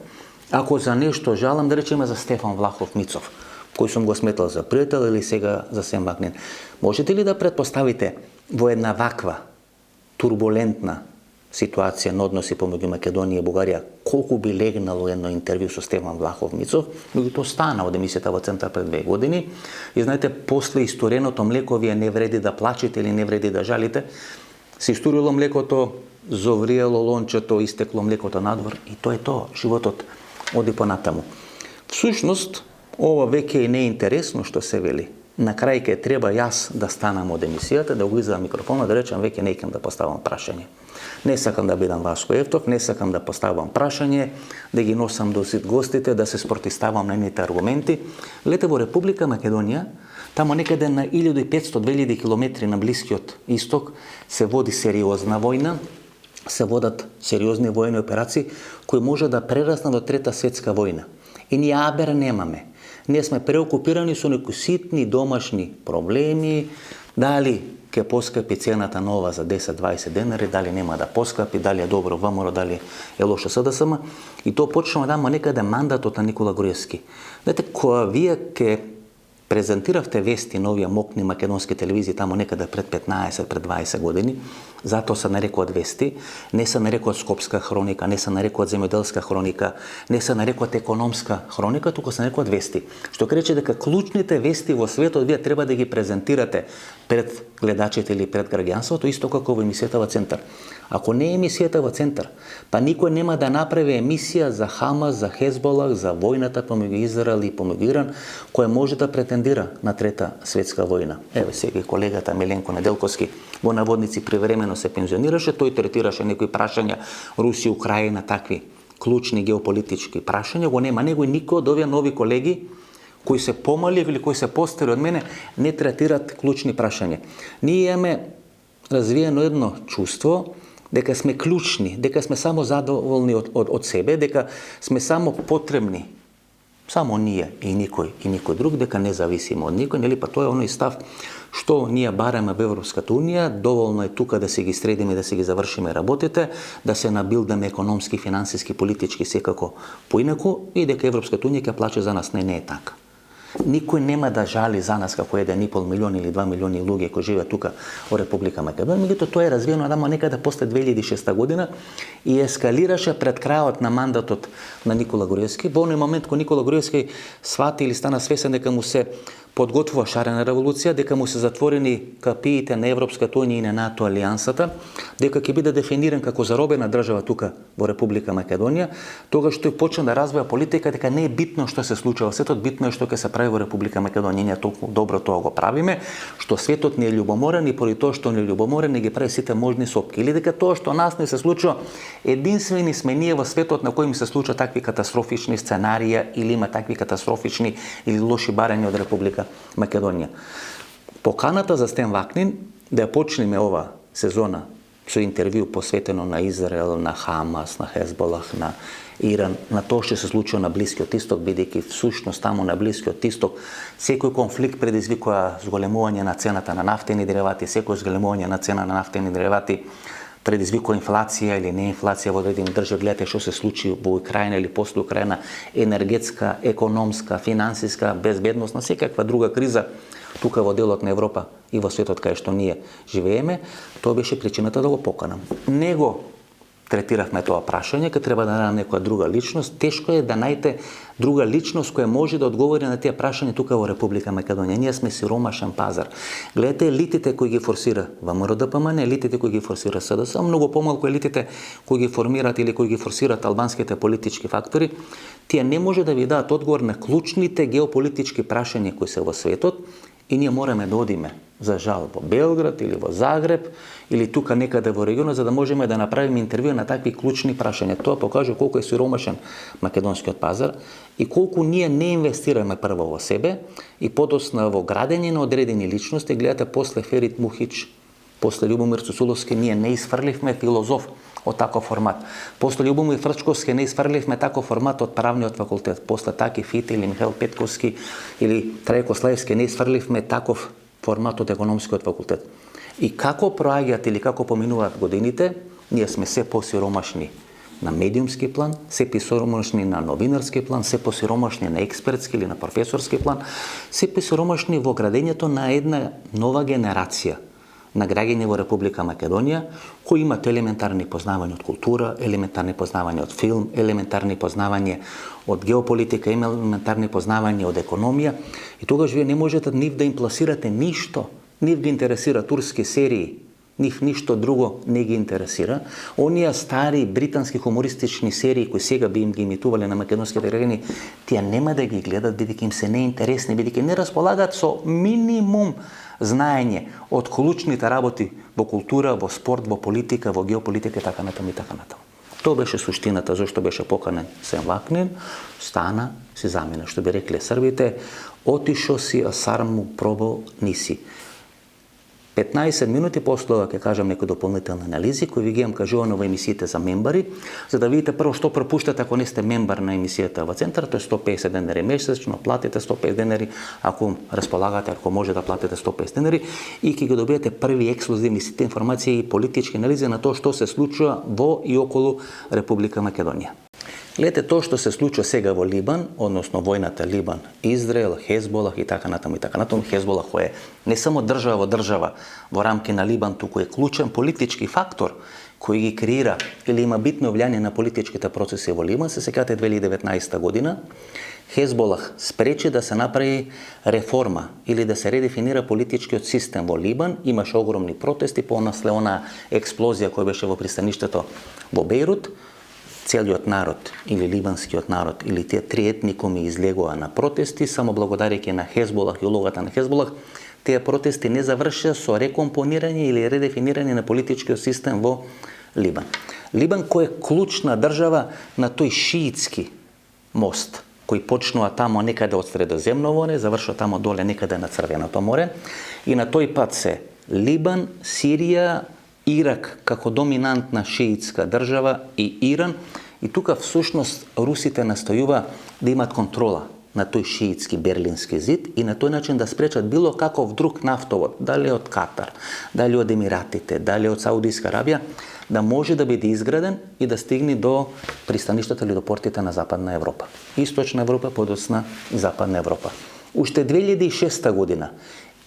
Ако за нешто жалам, да речеме за Стефан Влахов Мицов, кој сум го сметал за пријател или сега за Сем Вакнин, можете ли да претпоставите во една ваква турбулентна ситуација на односи помеѓу Македонија и Бугарија, колку би легнало едно интервју со Стефан Влахов Мицов, меѓутоа стана од емисијата во Центар пред 2 години. И знаете, после истореното млеко вие не вреди да плачете или не вреди да жалите. Се истурило млекото, зовриело лончето, истекло млекото надвор и тоа е тоа, животот оди понатаму. Всушност, ова веќе и не е интересно што се вели. На крај ке треба јас да станам од емисијата, да го изедам микрофона, да речам веќе не икам да поставам прашање. Не сакам да бидам Васко Евтов, не сакам да поставам прашање, да ги носам до сит гостите, да се спротиставам на нивните аргументи. Лете во Република Македонија, тамо некаде на 1500-2000 километри на Блискиот исток се води сериозна војна, се водат сериозни војни операции кои може да прераснат до Трета светска војна. И ние абер немаме. Ние сме преокупирани со некои ситни домашни проблеми, дали ќе поскапи цената нова за 10-20 денари, дали нема да поскапи, дали е добро ВМРО, дали е лошо СДСМ. И тоа почнува да има некаде мандатот на Никола Груевски. Знаете, кога вие ќе презентиравте вести на овие мокни македонски телевизии тамо некаде пред 15, пред 20 години, затоа се нарекуваат вести, не се нарекуваат скопска хроника, не се нарекуваат земјоделска хроника, не се нарекуваат економска хроника, туку се нарекуваат вести. Што рече дека клучните вести во светот вие треба да ги презентирате пред гледачите или пред граѓанството, исто како во емисијата во Центар. Ако не е емисијата во Центар, па никој нема да направи емисија за Хамас, за Хезболах, за војната помеѓу Израел и помеѓу Иран, која може да претендира на трета светска војна. Еве сега колегата Миленко Неделковски во наводници привремено се пензионираше, тој третираше некои прашања Русија, Украина, такви клучни геополитички прашања, го нема него и никој од овие нови колеги кои се помали или кои се постари од мене не третират клучни прашања. Ние имаме развиено едно чувство дека сме клучни, дека сме само задоволни од себе, дека сме само потребни, само ние и никој друг, дека не зависиме од никој, нели, па тоа е оној став што ние бараме во Европската унија, доволно е тука да се ги средиме, да се ги завршиме работите, да се набилдаме економски, финансиски, политички, секако поинаку и дека Европската унија ќе плаче за нас. Не е така. Никој нема да жали за нас како 1,5 милион или 2 милиони луѓе кои живеат тука во Република Македонија, меѓутоа тоа е развиено адамо некаде после 2006 година и ескалираше пред крајот на мандатот на Никола Груевски. Во оној момент кога Никола Груевски свати или стана свесен дека му се подготвува шарена револуција, дека му се затворени капиите на Европската унија и на НАТО алијансата, дека ќе биде дефиниран како заробена држава тука во Република Македонија, тогаш тој почна да развива политика дека не е битно што се случува во светот, битно е што ќе се прави во Република Македонија. Ние толку добро тоа го правиме, што светот не е љубоморен и поради тоа што не е љубоморен не ги прави сите можни сопки. Или дека тоа што нас не се случува, единствени сме ние во светот на кој ми се случува такви катастрофични сценарија или има такви катастрофични или лоши барања од Република Македонија. Поканата за Стен Вакнин да ја почнеме ова сезона со интервју посветено на Израел, на Хамас, на Хезболах, на Иран, на тоа што се случува на Блискиот Исток, бидејќи всушност таму на Блискиот Исток секој конфликт предизвикува зголемување на цената на нафтени деривати, секој зголемување на цена на нафтени деривати предизвикува инфлација или не инфлација во одредени држави. Гледате што се случи во Украина или после Украина, енергетска, економска, финансиска, безбедносна, секаква друга криза тука во делот на Европа и во светот кај што ние живееме. Тоа беше причината да го поканам. Него третиравме тоа прашање, ке треба да најдам некоја друга личност. Тешко е да најдете друга личност која може да одговори на тие прашања тука во Република Македонија. Ние сме сиромашен пазар. Гледате елитите кои ги форсира ВМРО-ДПМН, елитите кои ги форсира СДС, многу помалку елитите кои ги формираат или кои ги форсираат албанските политички фактори. Тие не може да ви дадат одговор на клучните геополитички прашања кои се во светот и ние мораме да одиме, за жал, во Белград или во Загреб или тука некаде во регионот, за да можеме да направиме интервју на такви клучни прашања. Тоа покажува колку е сиромашен македонскиот пазар и колку ние не инвестираме прво во себе и подосна во градење на одредени личности. Гледате, после Ферит Мухич, после Љубомир Цуцуловски, ние не изфрливме филозоф од таков формат. После Љубомир Фрчковски не изфрливме таков формат од правниот факултет. После Таки Фити или Михаил Петковски или Трајко Слаевски не изфрливме таков формат од економскиот факултет. И како проаѓаат или како поминуваат годините, ние сме се посиромашни на медиумски план, се посиромашни на новинарски план, се посиромашни на експертски или на професорски план, се посиромашни во градењето на една нова генерација на граѓани во Република Македонија, кои имат елементарни познавања од култура, елементарни познавања од филм, елементарни познавања од геополитика, елементарни познавања од економија. И тогаш вие не можете нив да им пласирате ништо. Нив ги интересира турски серии, нив ништо друго не ги интересира. Оние стари британски хумористични серии кои сега би им ги имитувале на македонските граѓани, тие нема да ги гледат бидејќи им се неинтересни, бидејќи не располагаат со минимум знаење од клучните работи во култура, во спорт, во политика, во геополитика и така натаму и така натаму. Тоа беше суштината зашто беше поканен Стен Вакнин, стана, си замина, што би рекле србите, отишо си, а сарму пробо ниси. 15 минути после ова ќе кажам некои дополнителни анализи кои ви ги имам кажувано во емисиите за мембари, за да видите прво што пропуштате ако не сте мембар на емисијата во Центар, тоа е 150 денари месечно, платите 150 денари, ако располагате, ако може да платите 150 денари и ќе ги добиете први ексклузивни сите информации и политички анализи на тоа што се случува во и околу Република Македонија. Гледате, тоа што се случува сега во Либан, односно војната Либан, Израел, Хезболах и така натаму. Хезболах кој е не само држава во држава во рамки на Либан, туку е клучен политички фактор кој ги креира или има битно влијание на политичките процеси во Либан. Се сеќавате 2019 година, Хезболах спречи да се направи реформа или да се редефинира политичкиот систем во Либан. Имаше огромни протести после она експлозија која беше во пристаништето во Бејрут. Целиот народ или либанскиот народ или тие три етникуми излегоа на протести, само благодарејќи на Хезболах и улогата на Хезболах, тие протести не завршија со рекомпонирање или редефинирање на политичкиот систем во Либан. Либан кој е клучна држава на тој шиитски мост, кој почнува тамо некаде од Средоземно море, завршува тамо доле некаде на Црвеното море, и на тој пат се Либан, Сирија, Ирак како доминантна шиитска држава и Иран, и тука всушност русите настојува да имат контрола на тој шиитски Берлински зид и на тој начин да спречат било каков друг нафтовод, дали од Катар, дали од Емиратите, дали од Саудиска Арабија, да може да биде изграден и да стигне до пристаништата или до портите на Западна Европа. Источна Европа, подоцна Западна Европа. Уште 2006 година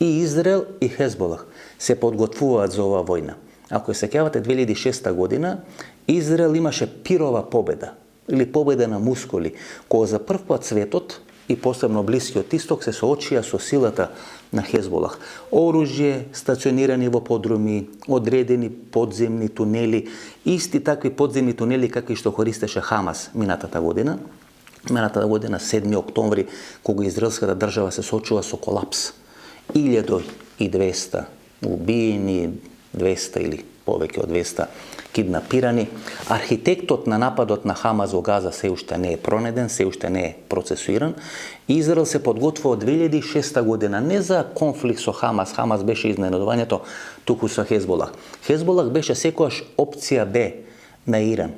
и Израел и Хезболах се подготвуваат за оваа војна. Ако се сеќавате 2006 година, Израел имаше пирова победа или победа на мускули, кога за прв пат светот и посебно Блискиот Исток се соочија со силата на Хезболах. Оружје, стационирани во подруми, одредени подземни тунели, исти такви подземни тунели какви што користеше Хамас минатата година. Минатата година, 7 октомври, кога израелската држава се соочува со колапс. 1200 убиени, 200 или повеќе од 200 киднапирани. Архитектот на нападот на Хамас во Газа се уште не е пронеден, се уште не е процесуиран. Израел се подготвува од 2006 година не за конфликт со Хамас. Хамас беше изненадувањето, туку со Хезболах. Хезболах беше секогаш опција Б на Иран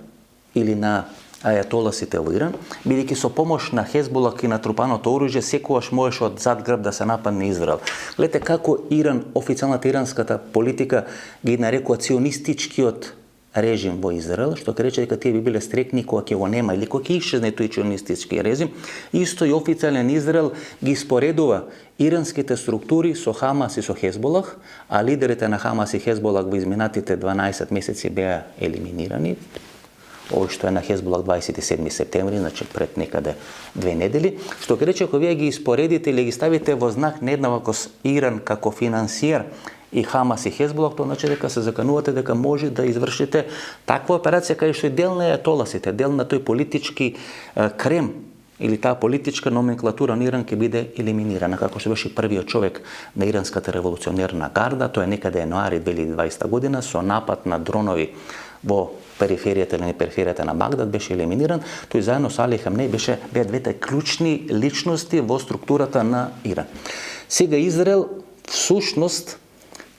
или на ајатоласите во Иран, бидејќи со помош на Хезболах и натрупаното оружје секогаш можеше од зад грб да се нападне Израел. Гледате како Иран, официјалната иранската политика ги нарекува ционистичкиот режим во Израел, што ќе рече дека тие би биле стрекни кога ќе го нема или кога ќе исчезне тој ционистички режим. Исто и официјален Израел ги споредува иранските структури со Хамас и со Хезболах, а лидерите на Хамас и Хезболах во изминатите 12 месеци беа елиминирани. Ово што е на Хезболах 27 септември, значи пред некаде 2 недели, што ќе рече, ако вие ги испоредите или ги ставите во знак нееднаквост Иран како финансиер и Хамас и Хезболах, тоа значи дека се заканувате дека може да извршите таква операција кај што е дел на ајатоласите, дел на тој политички крем или таа политичка номенклатура на Иран ќе биде елиминирана, како што беше првиот човек на иранската револуционерна гарда, тоа е некаде јануари 2020 година со напад на дронови во периферијата или не периферијата на Багдад беше елиминиран. Тој заедно со Али Хамнеј беа двете клучни личности во структурата на Иран. Сега Израел всушност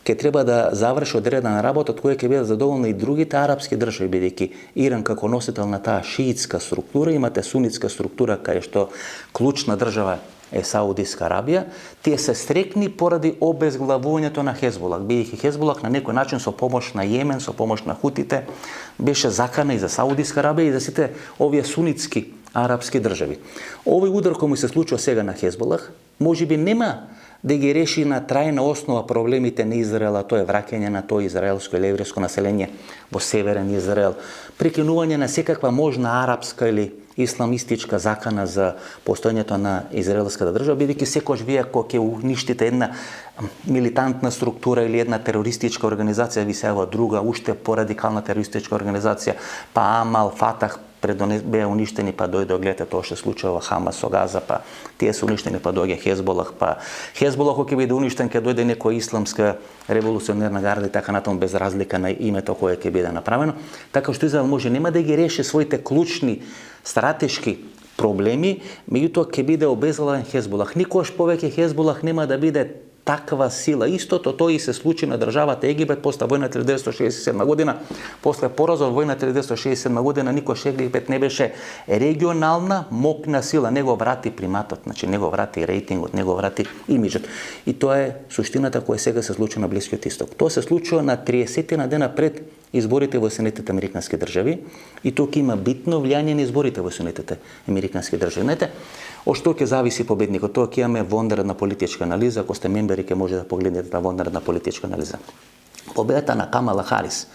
ќе треба да заврши одредена работа од која ќе бидат задоволни и другите арапски држави, бидејќи Иран како носител на таа шиитска структура, имате сунитска структура кај што клучна држава е Саудиска Арабија, тие се стрекни поради обезглавувањето на Хезболах, бидејќи Хезболах на некој начин со помош на Јемен, со помош на хутите, беше закана и за Саудиска Арабија и за сите овие сунитски арапски држави. Овој удар кој му се случува сега на Хезболах, можеби нема да ги реши на трајна основа проблемите на Израел, а тоа е враќање на тоа израелско или еврејско население во северен Израел, прекинување на секаква можна арапска или исламистичка закана за постојањето на израелската држава, бидејќи секогаш вие ако ќе уништите една милитантна структура или една терористичка организација, ви се јава друга, уште порадикална терористичка организација, па Амал, Фатах, беа уништени, па дојде, гледате тоа што се случува Хамас со Газа, па тие се уништени, па дојде Хезболах, па Хезболах ќе биде уништен, ќе дојде некоја исламска револуционерна гарда и така натаму, без разлика на името кое ќе биде направено. Така што Израел може нема да ги реши своите клучни стратешки проблеми, меѓутоа ќе биде обезглавен Хезболах. Никогаш повеќе Хезболах нема да биде таква сила. Истото тоа и се случи на државата Египет после војната 1967 година. После поразот во војната 1967 година никош Египет не беше регионална мокна сила, него врати приматот, значи него врати рейтингот, него врати имиджот. И тоа е суштината која сега се случува на Блискиот Исток. Тоа се случува на 30 дена пред изборите во Соединетите американски држави и тоа ќе има битно влијание на изборите во Соединетите американски држави. Знаете, од што ќе зависи победникот? Тоа ќе имаме вонредна политичка анализа, ако сте мембери ќе може да погледнете таа вонредна политичка анализа. Победата на Камала Харис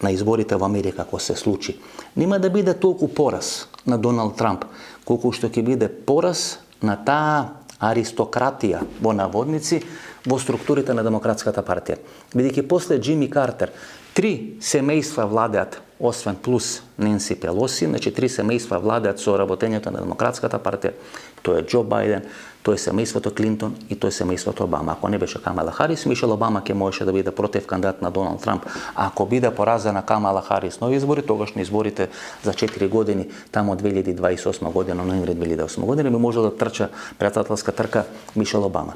на изборите во Америка, ако се случи, нема да биде толку пораз на Доналд Трамп, колку што ќе биде пораз на таа аристократија, во наводници, во структурите на Демократската партија. Бидејќи после Джими Картер, 3 семејства владеат, освен плюс Ненси Пелоси, значи 3 семејства владеат со работењето на Демократската партија. Тоа е Џо Бајден, тоа е семејството Клинтон и тоа е семејството Обама. Ако не беше Камала Харис, Мишел Обама ќе можеше да биде против кандидат на Доналд Трамп. А ако биде поразена Камала Харис нови избори, тогаш на изборите за 4 години, тамо од 2028 година, ноември 2008 година, би можел да трча пријателска трка Мишел Обама.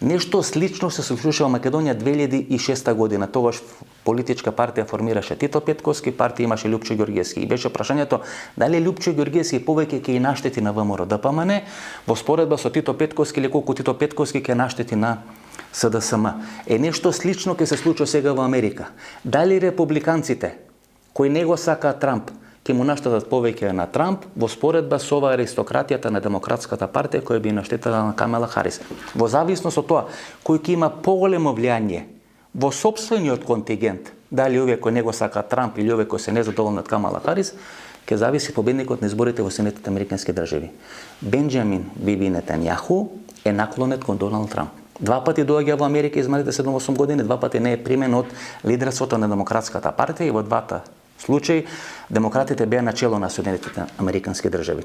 Нешто слично се случуваше во Македонија 2006 година. Тогаш политичка партија формираше Тито Петкоски, партија имаше Љупчо Ѓорѓевски. И беше прашањето дали Љупчо Ѓорѓевски повеќе ќе и наштети на ВМРО ДПМН во споредба со Тито Петкоски или колку Тито Петкоски ќе наштети на СДСМ. Нешто слично ќе се случи сега во Америка. Дали републиканците кои не го сакаат Трамп ќе му наштетат повеќе на Трамп во споредба со ова аристократијата на Демократската партија која би наштетала на Камала Харис. Во зависност од тоа кој ќе има поголемо влијание во сопствениот контингент, дали овие кои не го сакаат Трамп или овие кои се незадоволни од Камала Харис, ќе зависи победникот на изборите во Соединетите американски држави. Бенџамин Биби Нетањаху е наклонет кон Доналд Трамп. 2 пати доаѓа во Америка изминалите 7-8 години, 2 пати не е примен од лидерството на Демократската партија и во двата случаи демократите беа начело на Соединетите американски држави.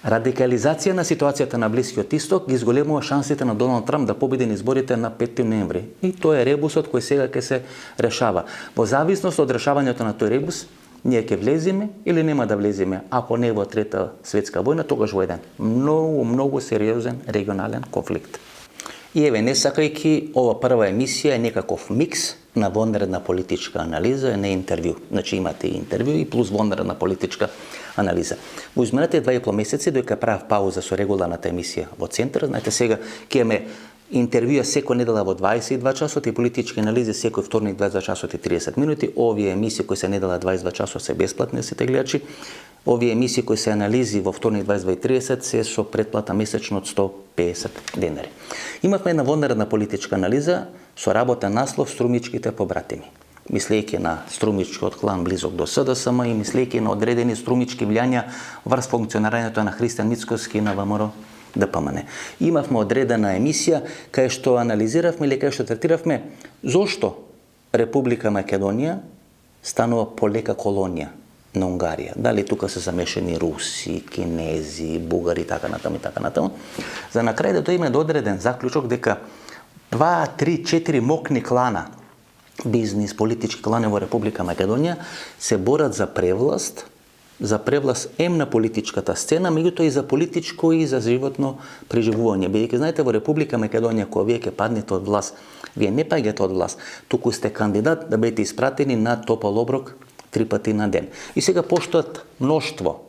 Радикализација на ситуацијата на Блискиот Исток ги изголемува шансите на Доналд Трамп да победи на изборите на 5 ноември. И тоа е ребусот кој сега ќе се решава. Во зависност од решавањето на тој ребус, ние ќе влеземе или нема да влеземе, ако не во Трета светска војна, тогаш во еден многу сериозен регионален конфликт. И еве, не сакајќи, ова прва емисија е некаков микс на вонредна политичка анализа, не интервју. Значи имате и интервју и плюс вонредна политичка анализа. Во изминатите 2,5 месеци, додека правев пауза со регуларната емисија во Центар, знаете сега ќе имаме интервјуа секој недела во 22 часот и политички анализи секој вторник 22 часот и 30 минути. Овие емисии кои се недела 22 часот се бесплатни сите гледачи. Овие емисии кои се анализи во вторник 22:30 се со претплата месечно од 150 денари. Имавме една вонредна политичка анализа со работен наслов Струмичките побратими. Мислејќи на струмичкиот клан близок до СДСМ и мислејќи на одредени струмички влијања врз функционирањето на Христијан Мицкоски на ВМРО ДПМН. Имавме одредена емисија кај што анализиравме или кај што третиравме зошто Република Македонија станува полека колонија на Унгарија. Дали тука се замешани руси, кинези, бугари, така натаму и така натаму. За на крај да тоа има одреден заклучок дека 2, 3, 4 мокни клана, бизнис, политички клани во Република Македонија се борат за превласт ем на политичката сцена, меѓутоа и за политичко и за животно преживување. Бидејќи знаете во Република Македонија кога вие ќе паднете од власт, вие не паѓате од власт, туку сте кандидат да бидете испратени на топол оброк 3 пати на ден. И сега поштоат мноштво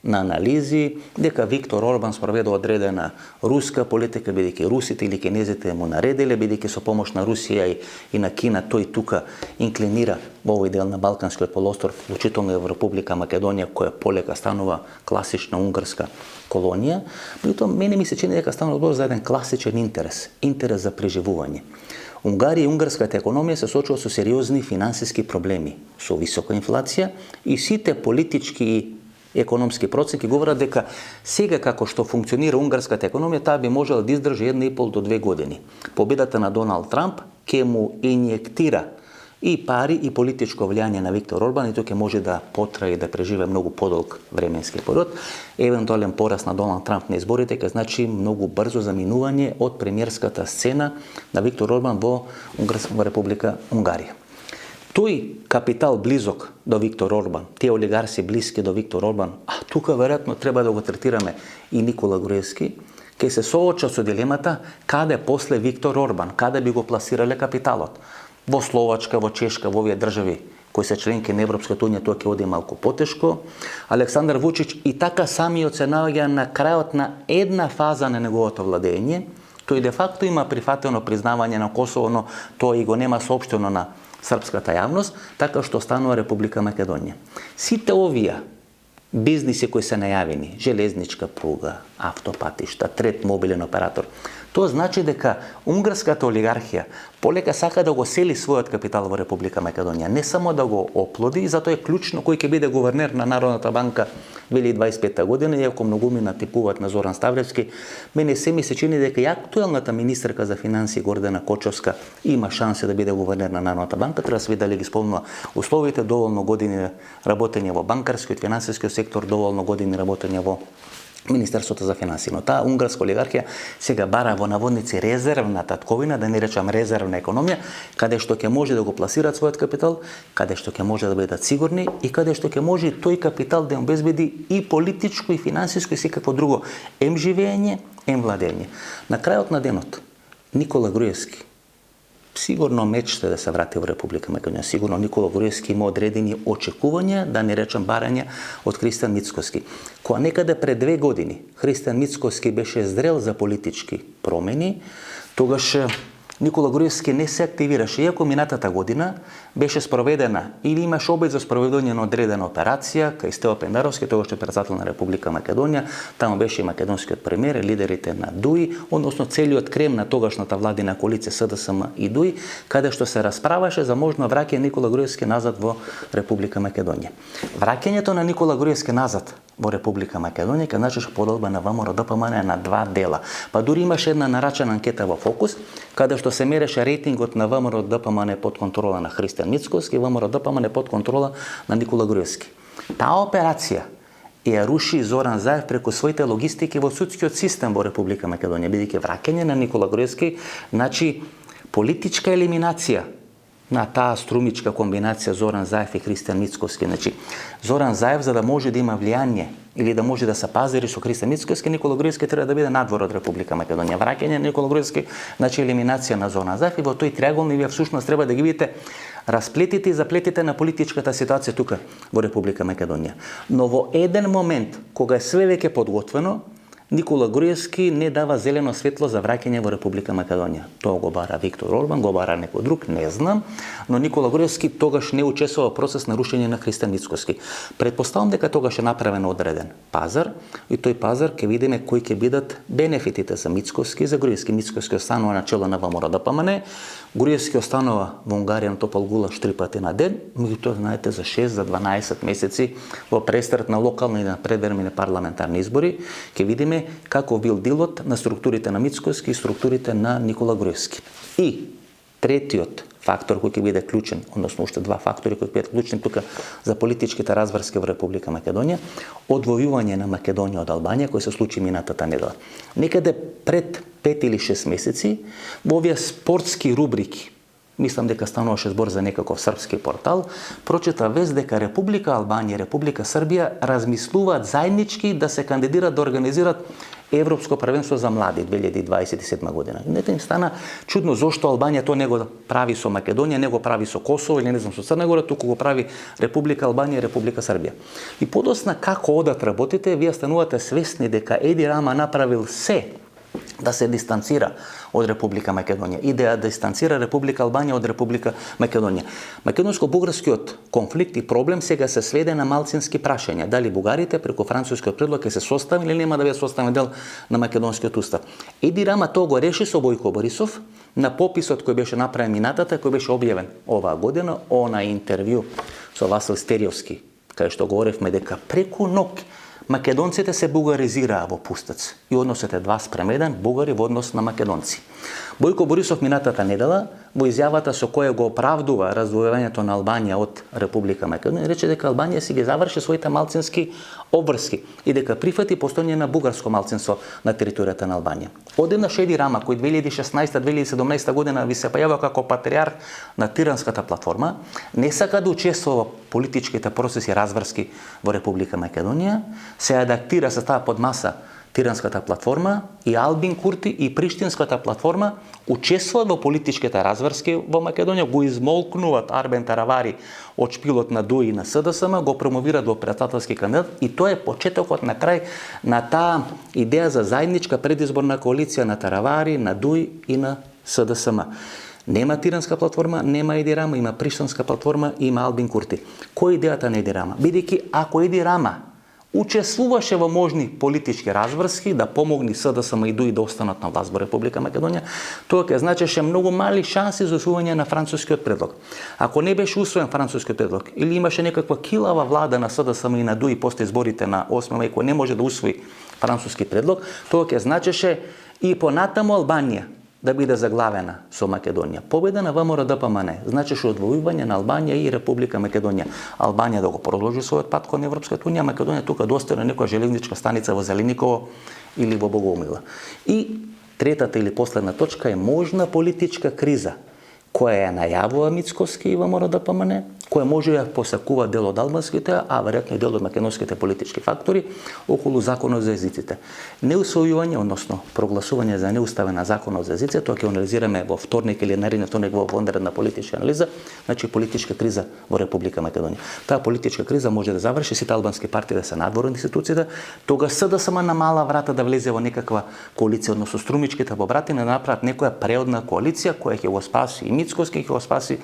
на анализи дека Виктор Орбан спроведува одредена руска политика, бидејќи русите или кинезите му наредиле, бидејќи со помош на Русија и на Кина тој тука инклинира во овој дел на Балканскиот полуостров, вклучително и во Република Македонија, која полека станува класична унгарска колонија. Меѓутоа, мене ми се чини дека станува збор за еден класичен интерес за преживување. Унгарија и унгарската економија се соочува со сериозни финансиски проблеми, со висока инфлација и сите политички и економски процеси говорат дека сега како што функционира унгарската економија, таа би можела да издржи 1,5 до 2 години. Победата на Доналд Трамп ќе му инјектира и пари и политичко влијание на Виктор Орбан и тој ќе може да потрае и да преживее многу подолг временски период. Евентуален пораз на Доналд Трамп на изборите ќе значи многу брзо заминување од премиерската сцена на Виктор Орбан во Република Унгарија. Тој капитал близок до Виктор Орбан, тие олигарси блиски до Виктор Орбан, а тука веројатно треба да го третираме и Никола Груевски, ќе се сооча со дилемата каде после Виктор Орбан, каде би го пласирале капиталот. Во Словачка, во Чешка, во овие држави кои се членки на Европската унија, тоа ќе оди малку потешко. Александар Вучич и така самиот се наоѓа на крајот на една фаза на неговото владење. Тој де факто има прифатено признавање на Косово, но тоа и го нема соопштено на српската јавност, така што останува Република Македонија. Сите овие бизниси кои се најавени, железничка пруга, автопатишта, трет мобилен оператор, тоа значи дека унгарската олигархија полека сака да го сели својот капитал во Република Македонија, не само да го оплоди, затоа е клучно кој ќе биде гувернер на Народната банка 2025 година, иако многумина типуваат на Зоран Ставлевски, мене ми се чини дека и актуелната министерка за финансии Гордана Кочовска има шанса да биде гувернер на Народната банка, треба да се види дали ги исполнува условите, доволно години работење во банкарскиот, финансискиот сектор, доволно години работење во Министерството за финансии. Но таа унгарска олигархија сега бара во наводници резервна татковина, да не речам резервна економија, каде што ќе може да го пласираат својот капитал, каде што ќе може да бидат сигурни и каде што ќе може тој капитал да им обезбеди и политичко, и финансиско, и секакво друго ем живење, ем владење. На крајот на денот, Никола Груевски сигурно мечта да се врати во Република Македонија. Сигурно Никола Груевски има одредени очекувања, да не речам барања, од Христијан Мицкоски. Кога некаде пред 2 години Христијан Мицкоски беше зрел за политички промени, тогаш Никола Груевски не се активираше, иако минатата година беше спроведена или имаше обид за спроведување на одредена операција кај Стево Пендаровски, тогаш председател на Република Македонија, таму беше и македонскиот премиер, лидерите на ДУИ, односно целиот крем на тогашната владина коалиција СДСМ и ДУИ, каде што се расправаше за можно враќање Никола Груевски назад во Република Македонија. Враќањето на Никола Груевски назад во Република Македонија ќе значеше подолба на ВМРО-ДПМН на 2 дела. Па дури имаше една нарачана анкета во Фокус, каде што се мереше рейтингот на ВМРО-ДПМН под контрола на Христијан Мицкоски и ВМРО-ДПМН под контрола на Никола Груевски. Таа операција ја руши Зоран Заев преку своите логистики во судскиот систем во Република Македонија, бидејќи враќање на Никола Груевски значи политичка елиминација на таа струмичка комбинација Зоран Заев и Христијан Мицкоски. Значи, Зоран Заев, за да може да има влијание или да може да се пазари со Христијан Мицкоски, Никола Груевски треба да биде надвор од Република Македонија. Враќање на Никола Груевски значи елиминација на Зоран Заев и во тој триаголник вие всушност треба да ги видите расплетите и заплетите на политичката ситуација тука во Република Македонија. Но во еден момент, кога е све веќе подготвено, Никола Груевски не дава зелено светло за враќање во Република Македонија. Тоа го бара Виктор Орбан, го бара некој друг, не знам, но Никола Груевски тогаш не учествува во процес на рушење на Христијан Мицкоски. Предпоставам дека тогаш е направен одреден пазар и тој пазар ќе видиме кои ќе бидат бенефитите за Мицкоски и за Груевски. Мицкоски останува на чело на ВМРО-ДПМН, Груевски останува во Унгарија на топол гулаш 3 пати на ден, меѓутоа знаете за 6 за 12 месеци во престрет на локални и на предвремени парламентарни избори ќе видиме како бил дилот на структурите на Мицкоски и структурите на Никола Груевски. И третиот фактор кој ќе биде клучен, односно уште 2 фактори кои ќе бидат клучни тука за политичките разврски во Република Македонија, одвојување на Македонија од Албанија кој се случи минатата недела. Некаде пред 5 или 6 месеци во овие спортски рубрики, мислам дека стануваше збор за некаков српски портал, прочита вест дека Република Албанија и Република Србија размислуваат заеднички да се кандидираат да организираат Европско првенство за млади 2027 година. Нека им стана чудно зошто Албанија тоа не го прави со Македонија, не го прави со Косово или не знам со Црна Гора, туку го прави Република Албанија и Република Србија. И подосна како одат работите, вие станувате свесни дека Еди Рама направил се да се дистанцира од Република Македонија и да дистанцира Република Албанија од Република Македонија. Македонско-бугарскиот конфликт и проблем сега се сведе на малцински прашања. Дали бугарите преку францускиот предлог ќе се состави или нема да биде составен дел на македонскиот устав. Еди Рама тоа го реши со Бојко Борисов на пописот кој беше направен минатата, кој беше објавен оваа година, на интервју со Васил Стериовски, кај што говоревме дека преку ног македонците се бугаризираа во Пустец и односот е 2:1 бугари во однос на македонци. Бојко Борисов минатата недела во изјавата со која го оправдува раздвојувањето на Албанија од Република Македонија рече дека Албанија си ги заврши своите малцински обврски и дека прифати постојање на бугарско малцинство на територијата на Албанија. Одеднаш Еди Рама, кој 2016-2017 година ви се појавува како патриарх на Тиранската платформа, не сака да учествува во политичките процеси разврски во Република Македонија, се адаптира, се става под маса Тиранската платформа и Албин Курти и Приштинската платформа учествуваат во политичките разврски во Македонија, го измолкнуваат Арбен Таравари од шпилот на ДУИ и на СДСМ, го промовираат во председателски кандидат и тоа е почетокот на крај на таа идеја за заедничка предизборна коалиција на Таравари, на ДУИ и на СДСМ. Нема Тиранска платформа, нема Еди Рама, има Приштинска платформа и има Албин Курти. Кој е идејата на Еди Рама? Бидејќи ако Еди Рама учествуваше во можни политички разврски да помогни СДСМ и ДУИ да останат на власт во Република Македонија, тоа ќе значеше многу мали шанси за усвојање на францускиот предлог. Ако не беше усвоен францускиот предлог или имаше некаква килава влада на СДСМ и на ДУИ после изборите на 8 мај кој не може да усвои француски предлог, тоа ќе значеше и понатаму Албанија да биде заглавена со Македонија. Победа на ВМРО-ДПМН значеше одвојување на Албанија и Република Македонија. Албанија да го продолжи својот пат кон Европската унија, Македонија тука да остане некоја железничка станица во Зелениково или во Богоумила. И третата или последна точка е можна политичка криза која ја најавува Мицкоски и ВМРО-ДПМН, која може да посакува дел од албанските, а веројатно и дел од македонските политички фактори околу законот за езиците. Неусвојување, односно прогласување за неуставен на законот за езиците, тоа ќе анализираме во вторник или наредниот вторник во вонредна политичка анализа, значи политичка криза во Република Македонија. Таа политичка криза може да заврши сите албански партии да се надвор од институциите, тогаш СДСМ на мала врата да влезе во некаква коалиција, односно струмичките побратими да направат некоја преодна коалиција која ќе го спаси и Мицкоски, ќе го спаси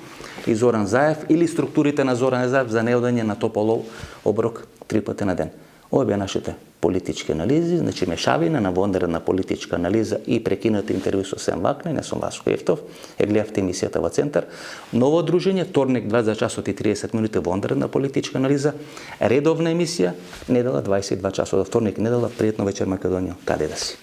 и Зоран Заев или структурите на Зоран Заев за неодање на тополов оброк 3 пати на ден. Ова беа нашите политички анализи, значи мешавина на вонредна политичка анализа и прекинати интервју со Сем Вакна, не сум Васко Ефтов, гледавте емисијата во Центар. Ново дружење, вторник 20 часот и 30 минути вонредна политичка анализа, редовна емисија, недела 22 часот, вторник недела, пријатно вечер Македонија, каде да си.